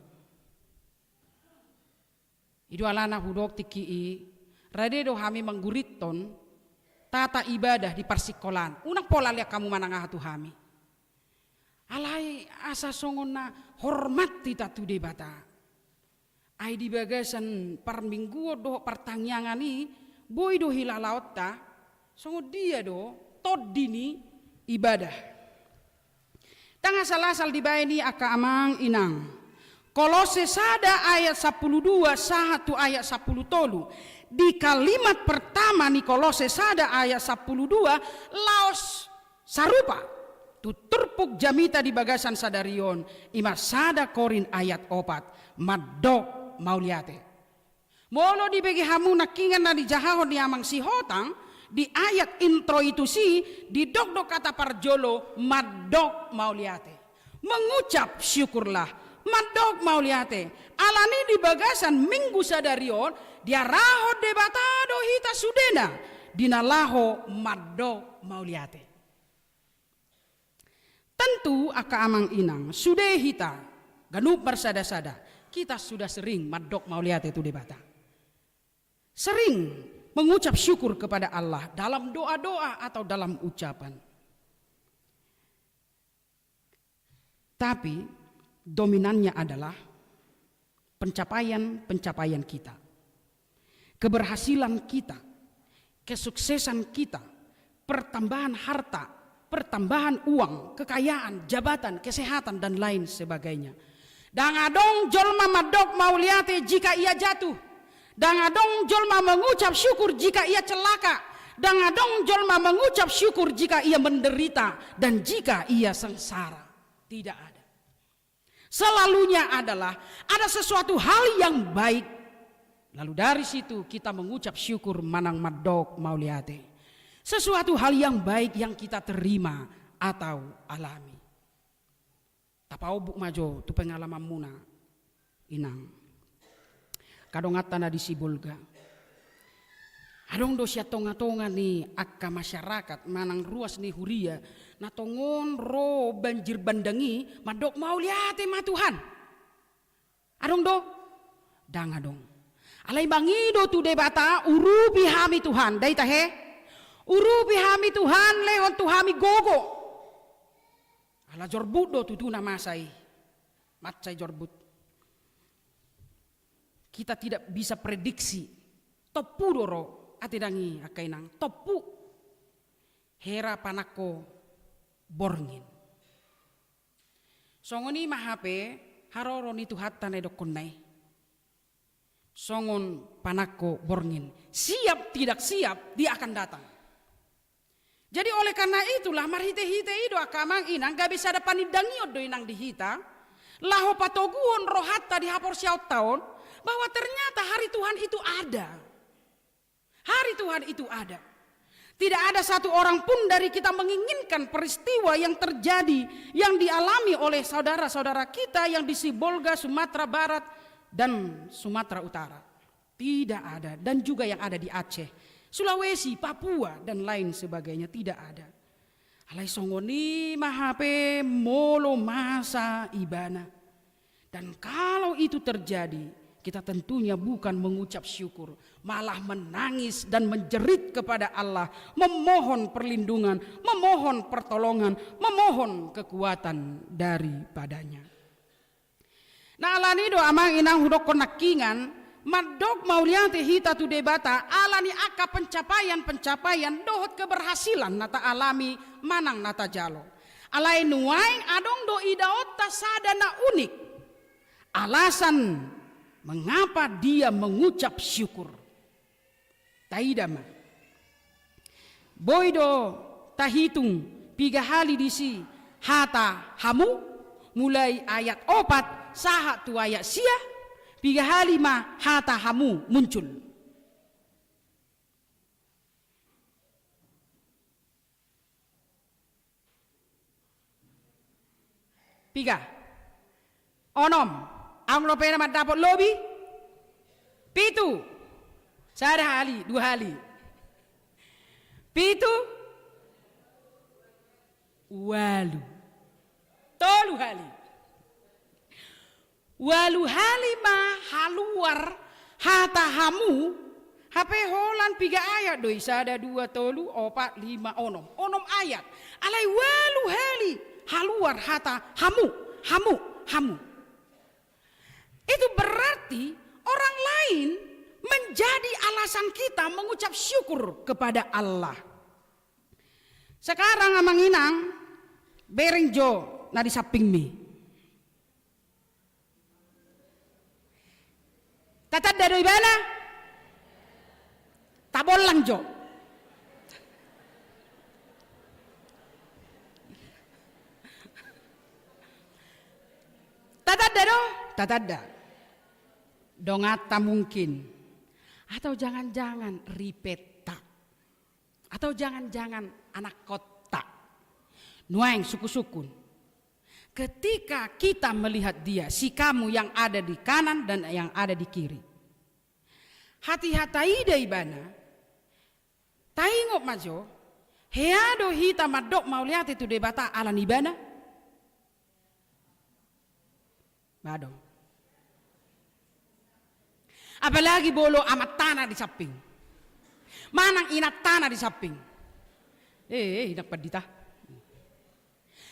Idu alana hudok tiki radedo hami mengguriton tata ibadah di persikolan. Unang pola lihat kamu manangah tu hami. Alai asa songona hormat tita tu debata. Ai di bagasan par minggu do pertangyangan ni boy do hilalaut ta. Songo dia do todini ibadah. Tanga salasal dibayani aka amang inang. Kolose sada ayat 12 satu ayat 10 tolu. Di kalimat pertama nih Kolose sada ayat 12 laos sarupa tuturpuk jamita di bagasan sadarion ima sada korin ayat 4 madok mauliate. Molo dibagi hamu nakingan na di jahahon di amang si hotang di ayat intro itu si di dok kata parjolo madok mauliate. Mengucap syukurlah madok mauliate. Alani di bagasan minggu sadarion dia raho debatado hita sudena dinalaho madok mauliate. Tentu aka amang inang sudah hita ganup bersada-sada kita sudah sering madok mauliate itu debata. Sering mengucap syukur kepada Allah dalam doa-doa atau dalam ucapan. Tapi dominannya adalah pencapaian kita, keberhasilan kita, kesuksesan kita, pertambahan harta, pertambahan uang, kekayaan, jabatan, kesehatan dan lain sebagainya. Dangadong jolma madok mauliate jika ia jatuh. Dangadong jolma mengucap syukur jika ia celaka. Dangadong jolma mengucap syukur jika ia menderita dan jika ia sengsara. Tidak ada. Selalunya adalah ada sesuatu hal yang baik. Lalu dari situ kita mengucap syukur manang madok mauliate. Sesuatu hal yang baik yang kita terima atau alami. Tapau buk majo tu pengalaman muna inang. Kadongatan na di Sibolga. Adong do siya tonga-tonga ni akka masyarakat manang ruas ni huria na tongon ro banjir bandangi madok mauliate matuhan. Adong do dang adong. Alay bangido tu debata urupi hami Tuhan dai tahe. Urupi hami Tuhan lehon tu hami gogo. Ala jorbut do tutuna masai. Matsai jorbut. Kita tidak bisa prediksi topu doro ati dangi akainang topu hera panako borngin. Songoni mahape haroro ni tuhatan edok konai. Songon panako borngin. Siap tidak siap dia akan datang. Jadi oleh karena itulah marhite-hite ido akamang inang gak bisa dapat nidangiod do inang dihita. Laho patoguon rohatta di hapor siaut tahun bahwa ternyata hari Tuhan itu ada. Hari Tuhan itu ada. Tidak ada satu orang pun dari kita menginginkan peristiwa yang terjadi, yang dialami oleh saudara-saudara kita yang di Sibolga, Sumatera Barat, dan Sumatera Utara. Tidak ada. Dan juga yang ada di Aceh, Sulawesi, Papua, dan lain sebagainya. Tidak ada. Alai songoni mahape molo masa ibana. Dan kalau itu terjadi, kita tentunya bukan mengucap syukur, malah menangis dan menjerit kepada Allah, memohon perlindungan, memohon pertolongan, memohon kekuatan daripadanya. Nah alani do amang inang hudok konakingan, madok mauliate hita tu debata, alani aka pencapaian dohot keberhasilan nata alami manang nata jalo. Alai nuaing adong do idaota sadana unik. Alasan mengapa dia mengucap syukur. Taidama boido tahitung piga hali disi hata hamu mulai ayat 4 sahat tu ayat sia piga hali ma hata hamu muncul. Piga onom ang lopena mat dapat lobi pitu sada hali 2 hali pitu walu tolu hali walu hali ma haluar hata hamu hape holan piga ayat doi sada 2 tolu 4 5 onom ayat alai walu hali haluar hata hamu itu berarti orang lain menjadi alasan kita mengucap syukur kepada Allah. Sekarang amang inang bereng jo na di samping mi. Tatat dari mana? Tabolang jo. Tatada dongata mungkin atau jangan-jangan ripeta atau jangan-jangan anak kota nuang suku-sukun ketika kita melihat dia si kamu yang ada di kanan dan yang ada di kiri hati-hati dai bana taingok majo heado hita madok mau lihat itu debata ala nibana badong. Apalagi bolo amat tanah di samping. Manang inat tanah di samping. Hinak padita.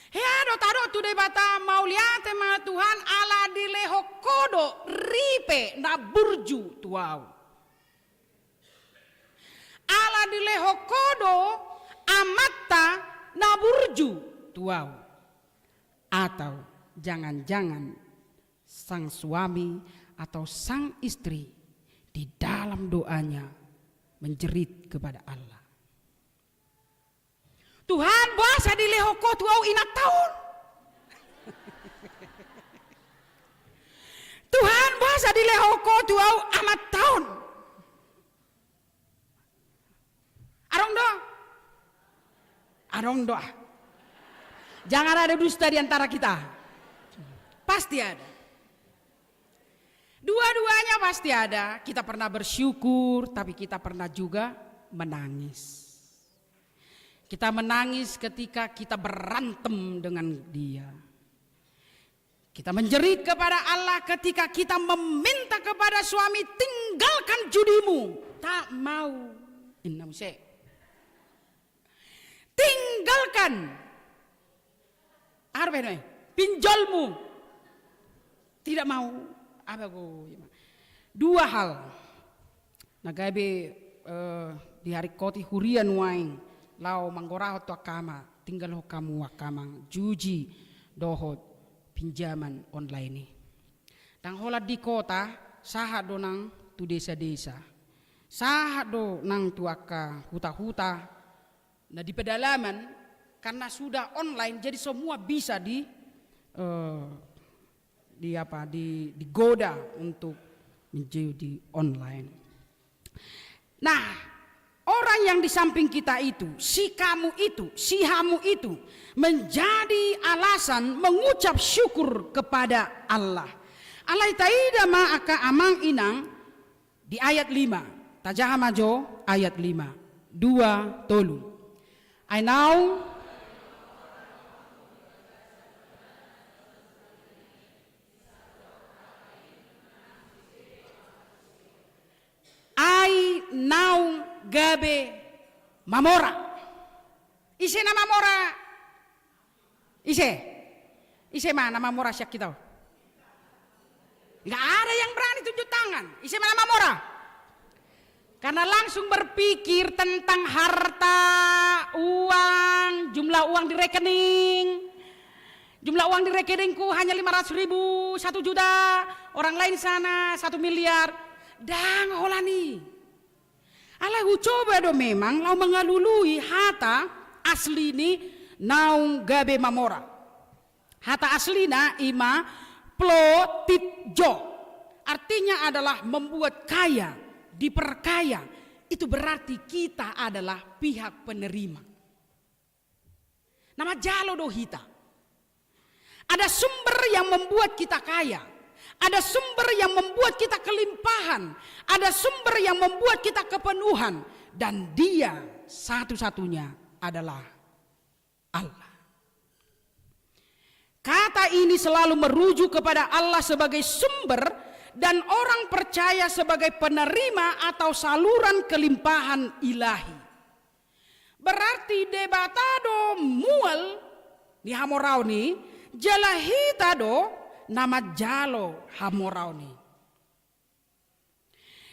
Heado tado tu debata mau liate ma Tuhan ala di leho kodo ripe na burju tuau. Ala di leho kodo amatta na burju tuau. Atau jangan-jangan sang suami atau sang istri di dalam doanya menjerit kepada Allah. Tuhan bahasa di lehoko tuau inak tahun. Tuhan bahasa di lehoko tuau amat tahun. Arong doa. Jangan ada dusta di antara kita. Pasti ada. Dua-duanya pasti ada. Kita pernah bersyukur, tapi kita pernah juga menangis. Kita menangis ketika kita berantem dengan dia. Kita menjerit kepada Allah ketika kita meminta kepada suami, tinggalkan judimu. Tak mau. Tinggalkan. Pinjolmu. Tidak mau. Dua hal. Nagabe di hari koti hurian waing lau manggoraho to akama tinggal ho kamu wakamang juji dohot pinjaman online ni. Tang hola di kota saha do nang tu desa-desa. Saha do nang tu aka huta-huta. Nah di pedalaman karena sudah online jadi semua bisa digoda untuk menjadi online. Nah, orang yang di samping kita itu, si kamu itu, si hamu itu menjadi alasan mengucap syukur kepada Allah. Alai taida ma aka amang inang di ayat 5. Tajaha majo ayat 5. 2 tolu. I now gabe mamora. Ise na mamora. Ise mana mamora siak kita. Enggak ada yang berani tunjuk tangan. Ise mana mamora. Karena langsung berpikir tentang harta, uang, jumlah uang di rekening. Jumlah uang di rekeningku hanya 500.000, 1 juta. Orang lain sana 1 miliar. Dang holani. Alahu coba do memang lau mengalului hata asli ni naung gabe mamora. Hata aslina ima plotitjo. Artinya adalah membuat kaya, diperkaya. Itu berarti kita adalah pihak penerima. Nama jalo do hita. Ada sumber yang membuat kita kaya. Ada sumber yang membuat kita kelimpahan. Ada sumber yang membuat kita kepenuhan. Dan dia satu-satunya adalah Allah. Kata ini selalu merujuk kepada Allah sebagai sumber dan orang percaya sebagai penerima atau saluran kelimpahan ilahi. Berarti debatado mual di hamorau ni jalahita do nama jalo hamorau ni.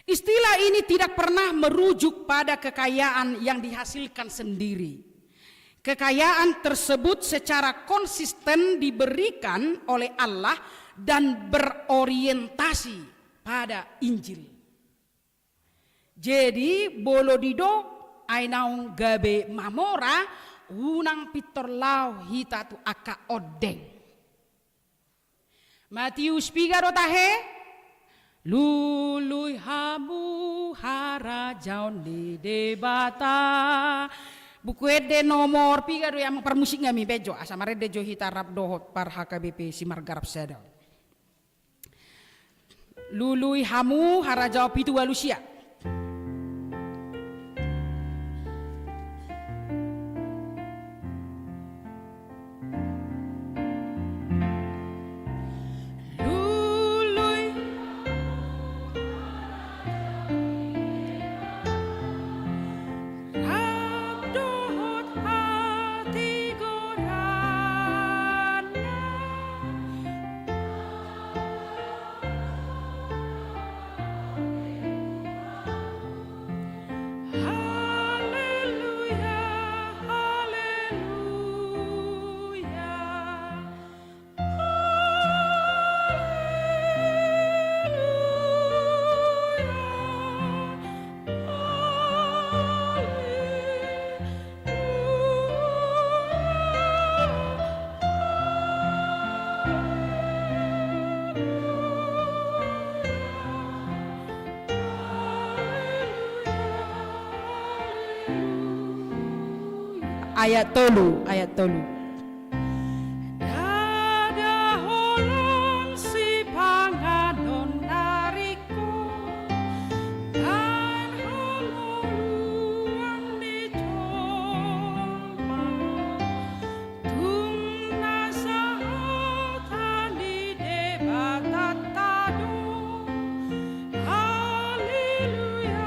Istilah ini tidak pernah merujuk pada kekayaan yang dihasilkan sendiri. Kekayaan tersebut secara konsisten diberikan oleh Allah dan berorientasi pada Injil. Jadi bolodido ainaung gabe mamora unang pitorlau hitatu aka odeng. Matius pigaro tahe lului hamu harajaon di debata. Buku ede nomor pigaro yang permusik ngami bejo asamare dejo hitarap dohot par HKBP Simargarap Sedal. Lului hamu harajau pitu walusia. Ayat tolu. Dada holong si panganon nariko dan holong di colma tung nasa tani debatatado haleluya.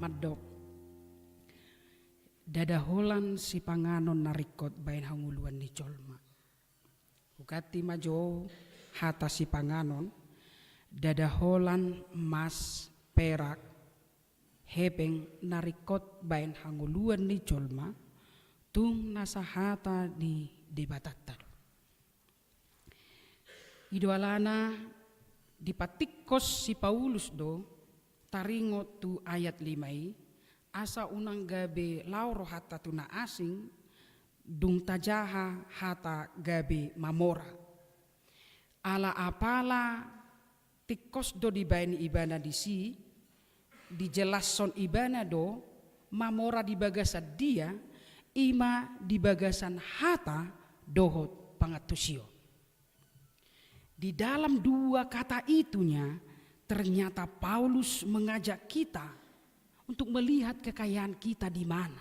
Madok dadaholan si panganon narikot bain hanguluan ni colma. Ukati majo hata si panganon dadaholan emas perak hepeng narikot bain hanguluan ni colma tung nasahata ni debatatar. Idoalana dipatikos si Paulus do taringo tu ayat 5 asa unang gabe lauro hata tuna asing dung tajaha hata gabe mamora. Ala apala tikos do dibaini ibana disi dijelason ibana do mamora di bagasan dia ima di bagasan hata dohot pangatusio. Di dalam dua kata itunya ternyata Paulus mengajak kita untuk melihat kekayaan kita di mana.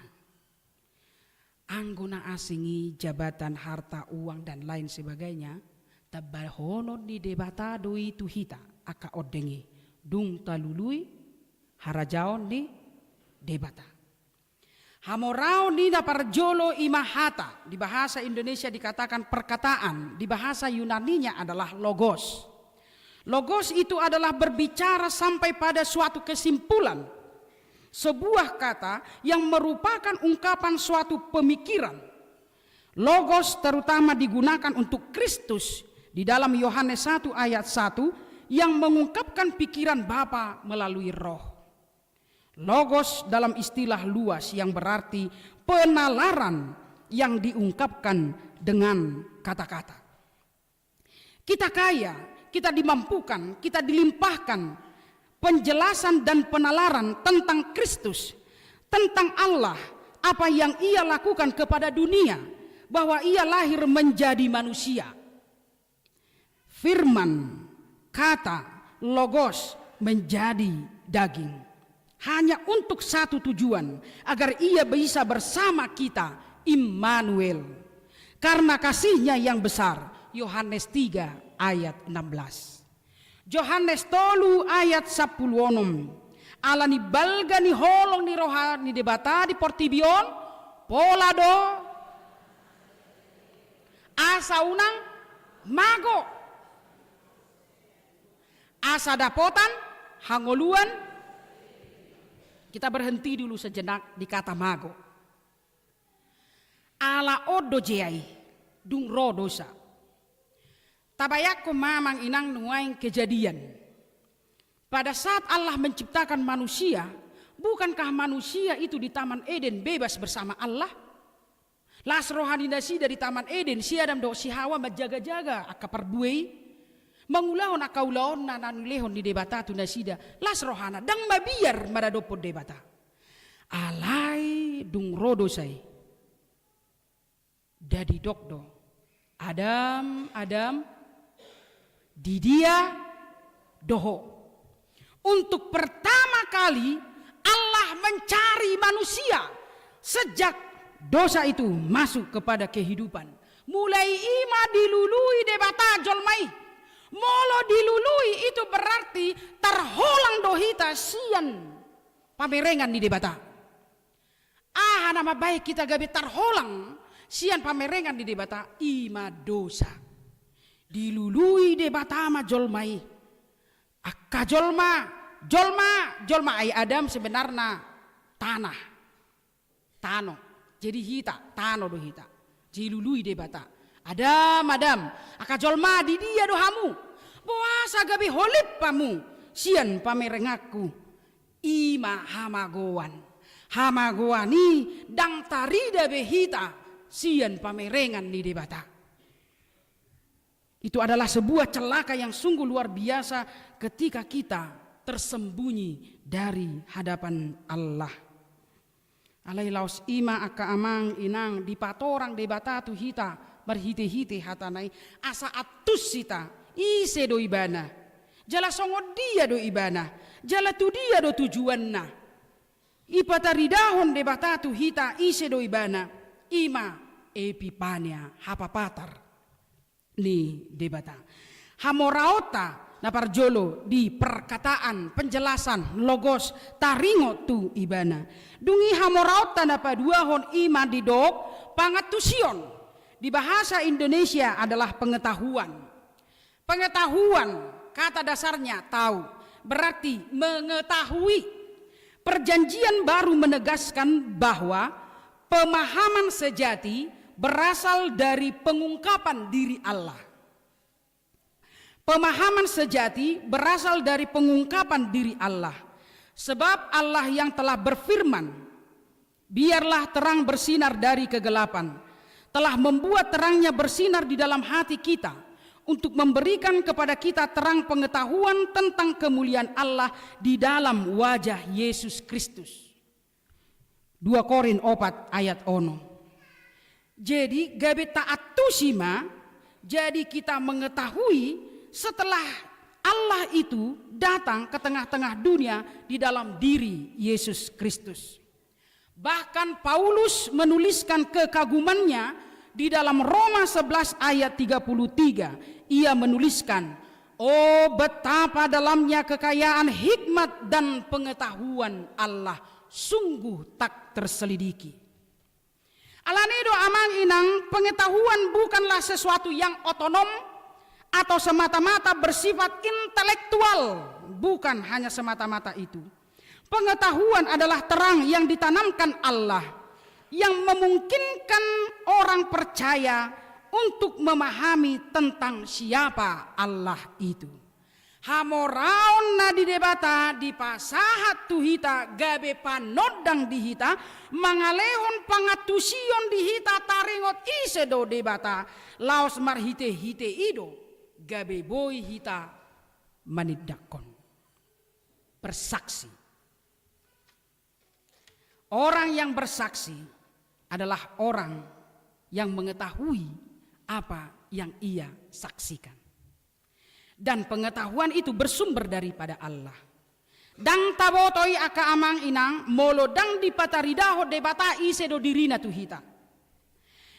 Anggona asingi jabatan, harta, uang dan lain sebagainya tabahono di debatado itu hita. aka odengi dung talului harajaon ni debata. Hamorao ni na parjolo imahata, di bahasa Indonesia dikatakan perkataan, di bahasa Yunaninya adalah logos. Logos itu adalah berbicara sampai pada suatu kesimpulan, sebuah kata yang merupakan ungkapan suatu pemikiran. Logos terutama digunakan untuk Kristus di dalam Yohanes 1 ayat 1 yang mengungkapkan pikiran Bapa melalui Roh. Logos dalam istilah luas yang berarti penalaran yang diungkapkan dengan kata-kata. Kita kaya, kita dimampukan, kita dilimpahkan penjelasan dan penalaran tentang Kristus, tentang Allah, apa yang Ia lakukan kepada dunia, bahwa Ia lahir menjadi manusia. Firman, kata, logos menjadi daging. Hanya untuk satu tujuan, agar Ia bisa bersama kita, Immanuel. Karena kasih-Nya yang besar, Yohanes 3 ayat 16. Yohanes 3 ayat 10. Ala ni balga ni holong ni roha ni debata di portibion, polado, asa unang, mago. Asa dapotan, hangoluan. Kita berhenti dulu sejenak di kata mago. Ala odo jeai, dung ro dosa. Tabayak ko mamang inang nuaing kejadian. Pada saat Allah menciptakan manusia, bukankah manusia itu di Taman Eden bebas bersama Allah? Las rohani nasida di Taman Eden, si Adam do si Hawa menjaga-jaga akaparbuei. Mangulahon akaulahon na nanulehon di debata tu nasida. Las rohana dang mabiar maradopo debata. Alai dung rodo say. Dadi dokdo. Adam, di dia doho. Untuk pertama kali Allah mencari manusia sejak dosa itu masuk kepada kehidupan. Mulai ima dilului debata jolmai. Molo dilului itu berarti terholang dohita sian pamerengan di debata. Nama baik kita gabe terholang sian pamerengan di debata ima dosa. Dilului debata ma jolmai. Akka jolma ai Adam sebenarnya tanah. Tano. Jadi hita, tano do hita. Dilului debata. Adam, aka jolma di dia dohamu. Boasa gabi holip pamu. Sian pamerengaku. Ima hamagoan. Hamagoani dang tarida behita. Sian pamerengan ni debata. Itu adalah sebuah celaka yang sungguh luar biasa ketika kita tersembunyi dari hadapan Allah. Alai laos ima aka amang inang di patorang debata tu hita. Berhite-hite hatanai asa atus sita ise do ibana jala songo dia do ibana jala tu dia do tujuanna ipataridahon de batatu hita ise do ibana ima epipania hapapatar ni debata hamoraota na parjolo di perkataan penjelasan logos taringo tu ibana dungi hamoraota na paduahon ima didok pangatusion. Di bahasa Indonesia adalah pengetahuan. Pengetahuan kata dasarnya tahu, berarti mengetahui. Perjanjian baru menegaskan bahwa pemahaman sejati berasal dari pengungkapan diri Allah. Pemahaman sejati berasal dari pengungkapan diri Allah. Sebab Allah yang telah berfirman, biarlah terang bersinar dari kegelapan, telah membuat terangnya bersinar di dalam hati kita untuk memberikan kepada kita terang pengetahuan tentang kemuliaan Allah di dalam wajah Yesus Kristus. 2 Korin 4 ayat 1. Jadi gabe ta'atusima, jadi kita mengetahui setelah Allah itu datang ke tengah-tengah dunia di dalam diri Yesus Kristus. Bahkan Paulus menuliskan kekagumannya di dalam Roma 11 ayat 33. Ia menuliskan, Oh betapa dalamnya kekayaan hikmat dan pengetahuan Allah, sungguh tak terselidiki. Alanido amang inang, pengetahuan bukanlah sesuatu yang otonom atau semata-mata bersifat intelektual, bukan hanya semata-mata itu. Pengetahuan adalah terang yang ditanamkan Allah, yang memungkinkan orang percaya untuk memahami tentang siapa Allah itu. Hamoraon na di debata di pasahat tuhita gabe panodang dihita mangalehon pangatusion dihita taringot isedo debata laos marhite hite ido gabe boy hita manidakon. Bersaksi. Orang yang bersaksi adalah orang yang mengetahui apa yang ia saksikan. Dan pengetahuan itu bersumber daripada Allah. Dang tabotoi aka amang inang molo dang dipataridaho debata isedo dirina tuhita.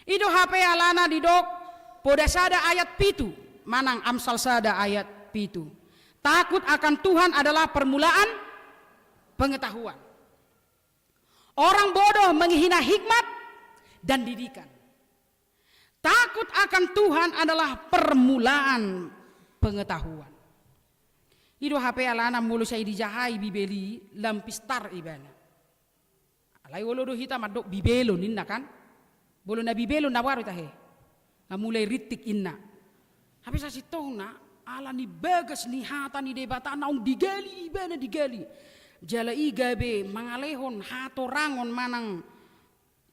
Ido HP alana didok poda sada ayat pitu manang Amsal sada ayat pitu. Takut akan Tuhan adalah permulaan pengetahuan. Orang bodoh menghina hikmat dan didikan. Takut akan Tuhan adalah permulaan pengetahuan. Ido HP alana mulu saya dijahai bibeli lampistar ibana. Alai wolodo hita madok bibelo ninna kan. Bolo na bibelo na waru tahe. Mulai ritik inna. Habis asitona ala ni bagas ni hata ni debata naung digali ibana digali. Jala igabe mangalehon hatorangon manang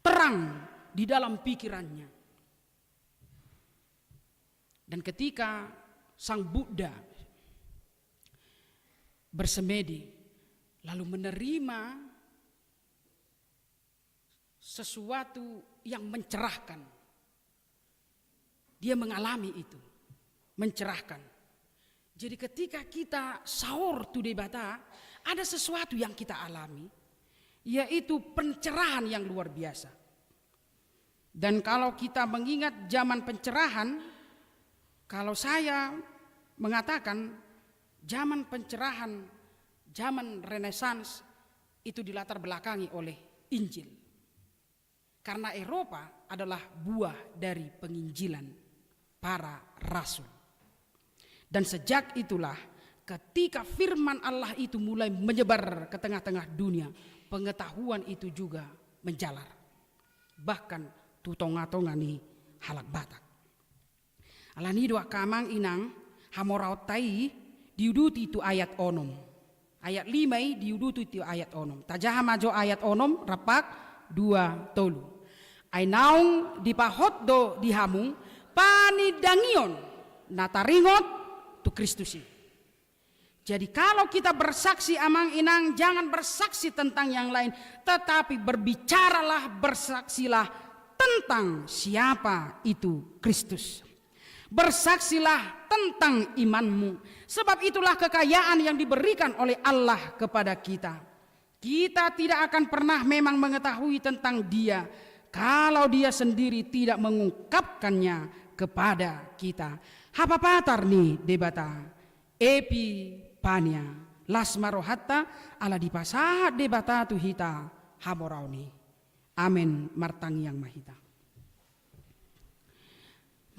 terang di dalam pikirannya. Dan ketika Sang Buddha bersemedi lalu menerima sesuatu yang mencerahkan. Dia mengalami itu, mencerahkan. Jadi ketika kita sahur tu debata, ada sesuatu yang kita alami, yaitu pencerahan yang luar biasa. Dan kalau kita mengingat zaman pencerahan, kalau saya mengatakan zaman pencerahan, zaman Renaissance itu dilatar belakangi oleh Injil. Karena Eropa adalah buah dari penginjilan para rasul. Dan sejak itulah ketika firman Allah itu mulai menyebar ke tengah-tengah dunia, pengetahuan itu juga menjalar. Bahkan tutonga-tongani halak batak. Alani doa kamang inang hamoraut tai diuduti itu ayat onom. Ayat 5 diuduti itu ayat onom. Tajaha majo ayat onom rapak 2 tolu. Ai naung dipahot do dihamung panidangion nataringot tu Kristusi. Jadi kalau kita bersaksi amang inang jangan bersaksi tentang yang lain, tetapi berbicaralah, bersaksilah tentang siapa itu Kristus. Bersaksilah tentang imanmu. Sebab itulah kekayaan yang diberikan oleh Allah kepada kita. Kita tidak akan pernah memang mengetahui tentang Dia kalau Dia sendiri tidak mengungkapkannya kepada kita. Hapapatar nih debata epi pania lasmarohatta ala dipasahat debata tuhita hamorauni. Amin martang yang mahita.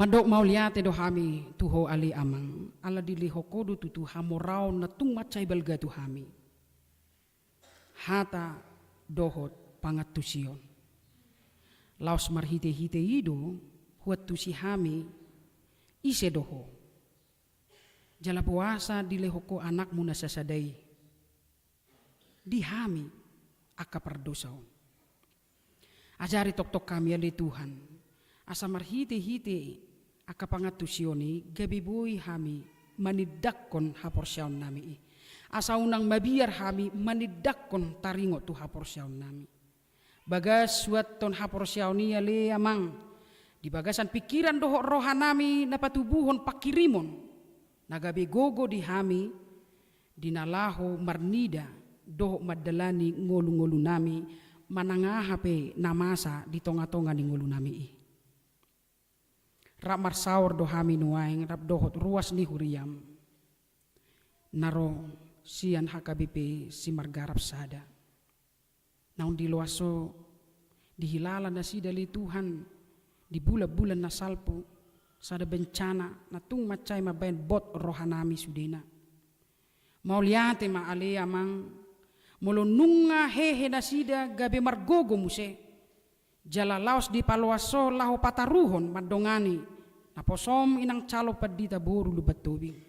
Mandok mau lihat do hami tuho ali amang ala diliho kodu tutu hamorau natung macai belga tu hami hata dohot pangatusion laos marhite hite ido huat tusi hami ise doho jala puasa dileho ko anak muna sasadai di hami aka perdosaon ajari tok-tok kami ali Tuhan asa marhite hite aka pangatusioni gabi boy hami manidakkon haporsyaon nami asa unang mabiar hami manidakkon taringo tu haporsyaon nami bagas suat ton haporsyaoni ale amang di bagasan pikiran doho rohanami napatubuhon pakirimon nagabe gogo di hami dinalaho marnida doho madalani ngolu-ngolu nami manangahape namasa di tonga-tonga ni ngolu nami Rap marsaur do hami nuaing rap dohot ruas ni huriam naro sian HKBP si Margarap sada. Naun di luaso dihilala na sida li Tuhan di bulan-bulan na salpo sada bencana na tung macay mabayan bot rohanami sudena. Mauliate ma ale amang mulununga hehe na sida gabi margogo muse. Jala laos di paluaso laho pataruhon madongani na posom inang calo padita boru lubat tubing.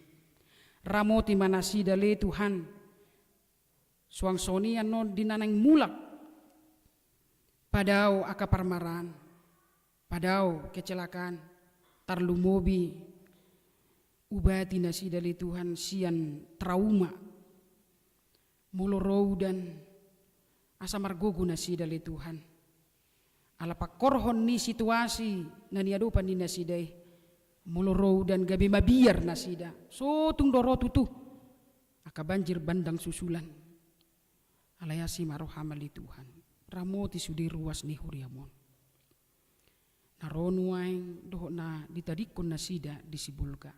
Ramoti manasida le Tuhan suang sonian non dinanang mulak padao akaparmaran padao kecelakaan tarlumobi ubati nasida le Tuhan sian trauma mulorou dan asa margogo nasida le Tuhan ala pakorhon ni situasi na niadopan ni nasidai muloro dan gabi mabiar nasida so tung doro tutu aka banjir bandang susulan alayasi marohamali Tuhan ramoti sudi ruas ni huriamon naronuaing doh na ditadikon nasida disibulga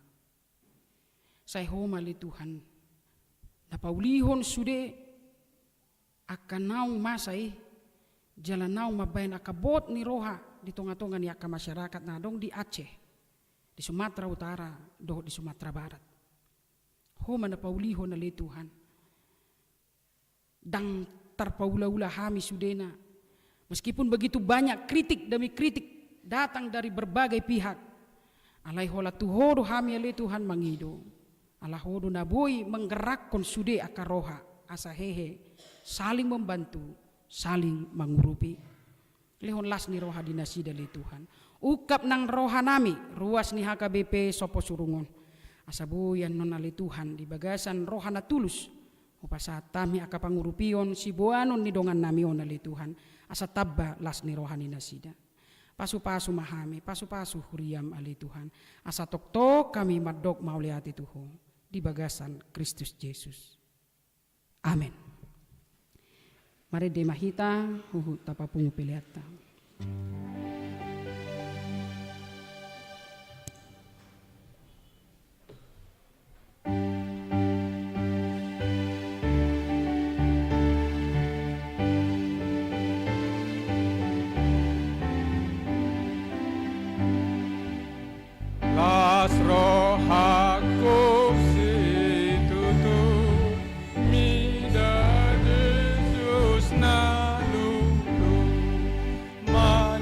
say homali Tuhan napaulihon sude akan naung masai jalan naung mabayan akabot ni roha di tonga-tonga ni aka masyarakat na dong di Aceh di Sumatera Utara, doh di Sumatera Barat. Homa na pauliho na le Tuhan. Dang terpaula-ula hami sudena. Meskipun begitu banyak kritik demi kritik datang dari berbagai pihak. Alai hola tuhodo hami le Tuhan mangido. Ala hodo naboi menggerakkan sude akaroha asa hehe saling membantu, saling mengurupi. Lehon las ni roha dinasida le Tuhan. Ukap nang rohanami ruas ni HKBP sopo surungon asabuyan non ali Tuhan di bagasan rohana tulus upasa tami aka pangurupion si boanon ni dongan nami on ali Tuhan asa tabba las ni rohani nasida pasu-pasu mahami pasu-pasu huriam ali Tuhan asa tok-tok kami madok mauliati Tuhan di bagasan Kristus Yesus amin. Mari demahita huhu tapapungu piliata. Las rohaku situtu mida Jesus na lulu man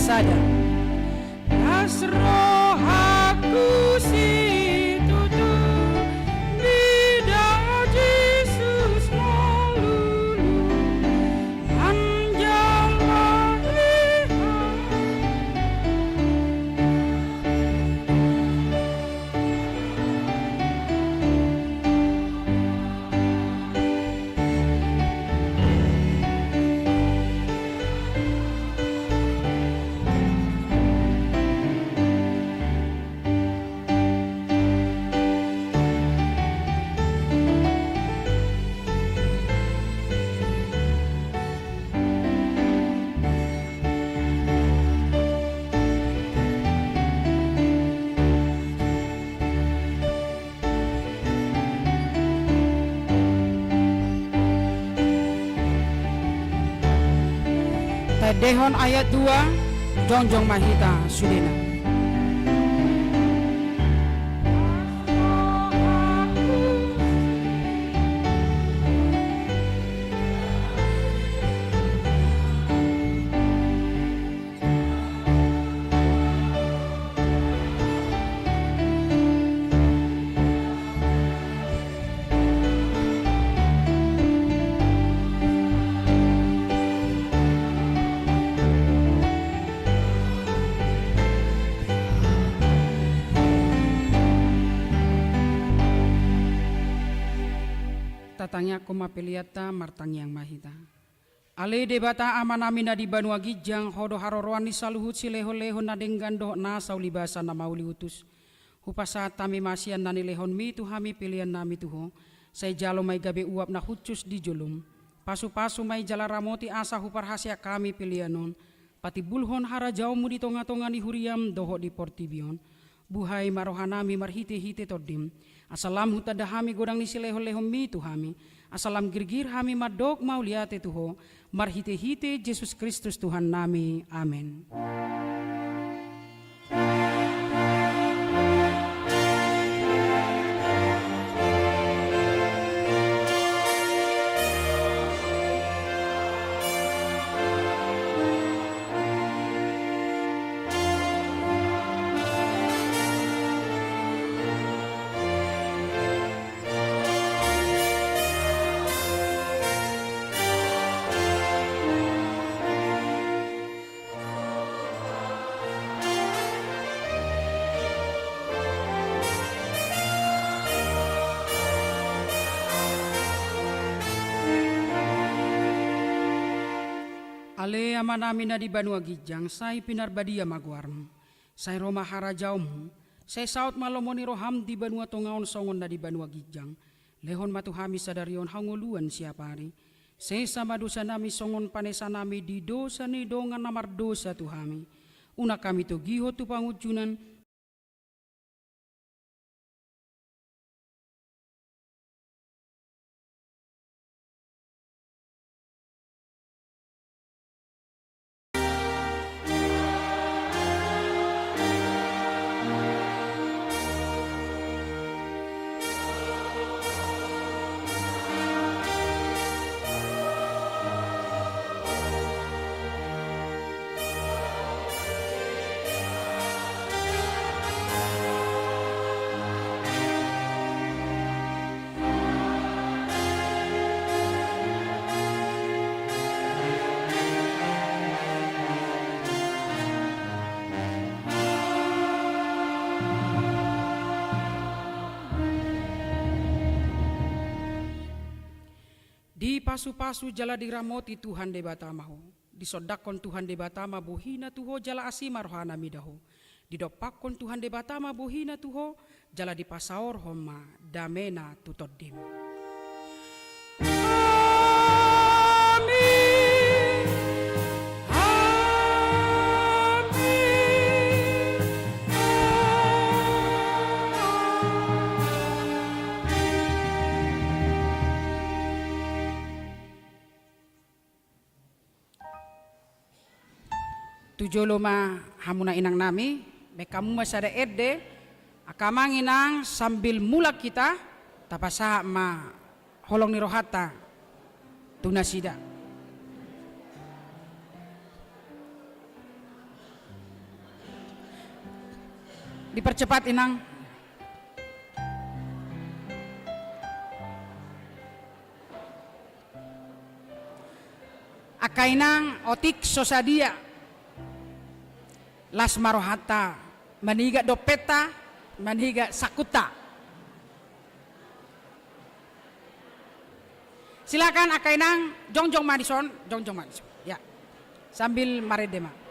sada. Las rohaku situtu bida Jesus melulu menjalani Dehon ayat 2, jongjong mahita sudena. Tatangnya koma peliata martang yang mahita. Ale debata amanamina di Banua Gijang hodo haroroan ni saluhut sileho-leho na denggando na saulibasa na mauli utus. Hupasa tami masian nani lehon mi tuhami pilihan nami tuho. Say jalo may gabi uap na hucus di julum. Pasu-pasu may jala ramoti asa huparhasya kami pilihanon. Pati bulhon harajau mu di tonga-tonga ni huriam doho di portibion. Buhay marohanami marhite-hite todim. Asalam hutadahami godang ni sileho-leho mi tuhami. Asalam girgir hami madok mauliate tuho. Marhite-hite Yesus Kristus Tuhan nami. Amin. Ale amanami na di Banua Gijang, say pinarbadia magwarm. Say Roma harajaum, say saut malomoni roham di Banua Tongaon songon na di Banua Gijang. Lehon matuhami sadarion hanguluan siapari. Say sama dosa nami songon panesa nami di dosa ni dongan namar dosa tuhami. Una kami to giho tu pangujunan, di pasu-pasu jala diramoti Tuhan debatamaho. Disodakon Tuhan debatama buhina tuho jala asima rohana midaho. Didopakon Tuhan debatama buhina tuho jala dipasaor homa damena tutodim. Tujolo ma hamuna inang nami, bekamu masada ede, akamang inang sambil mulak kita, tapasa ma holong ni rohata, tunasida. Dipercepat inang. Akainang otik sosadia. Las marohata. Maniga dopeta. Maniga sakuta. Silakan Akainang Jongjong Madison. Ya. Sambil maredema.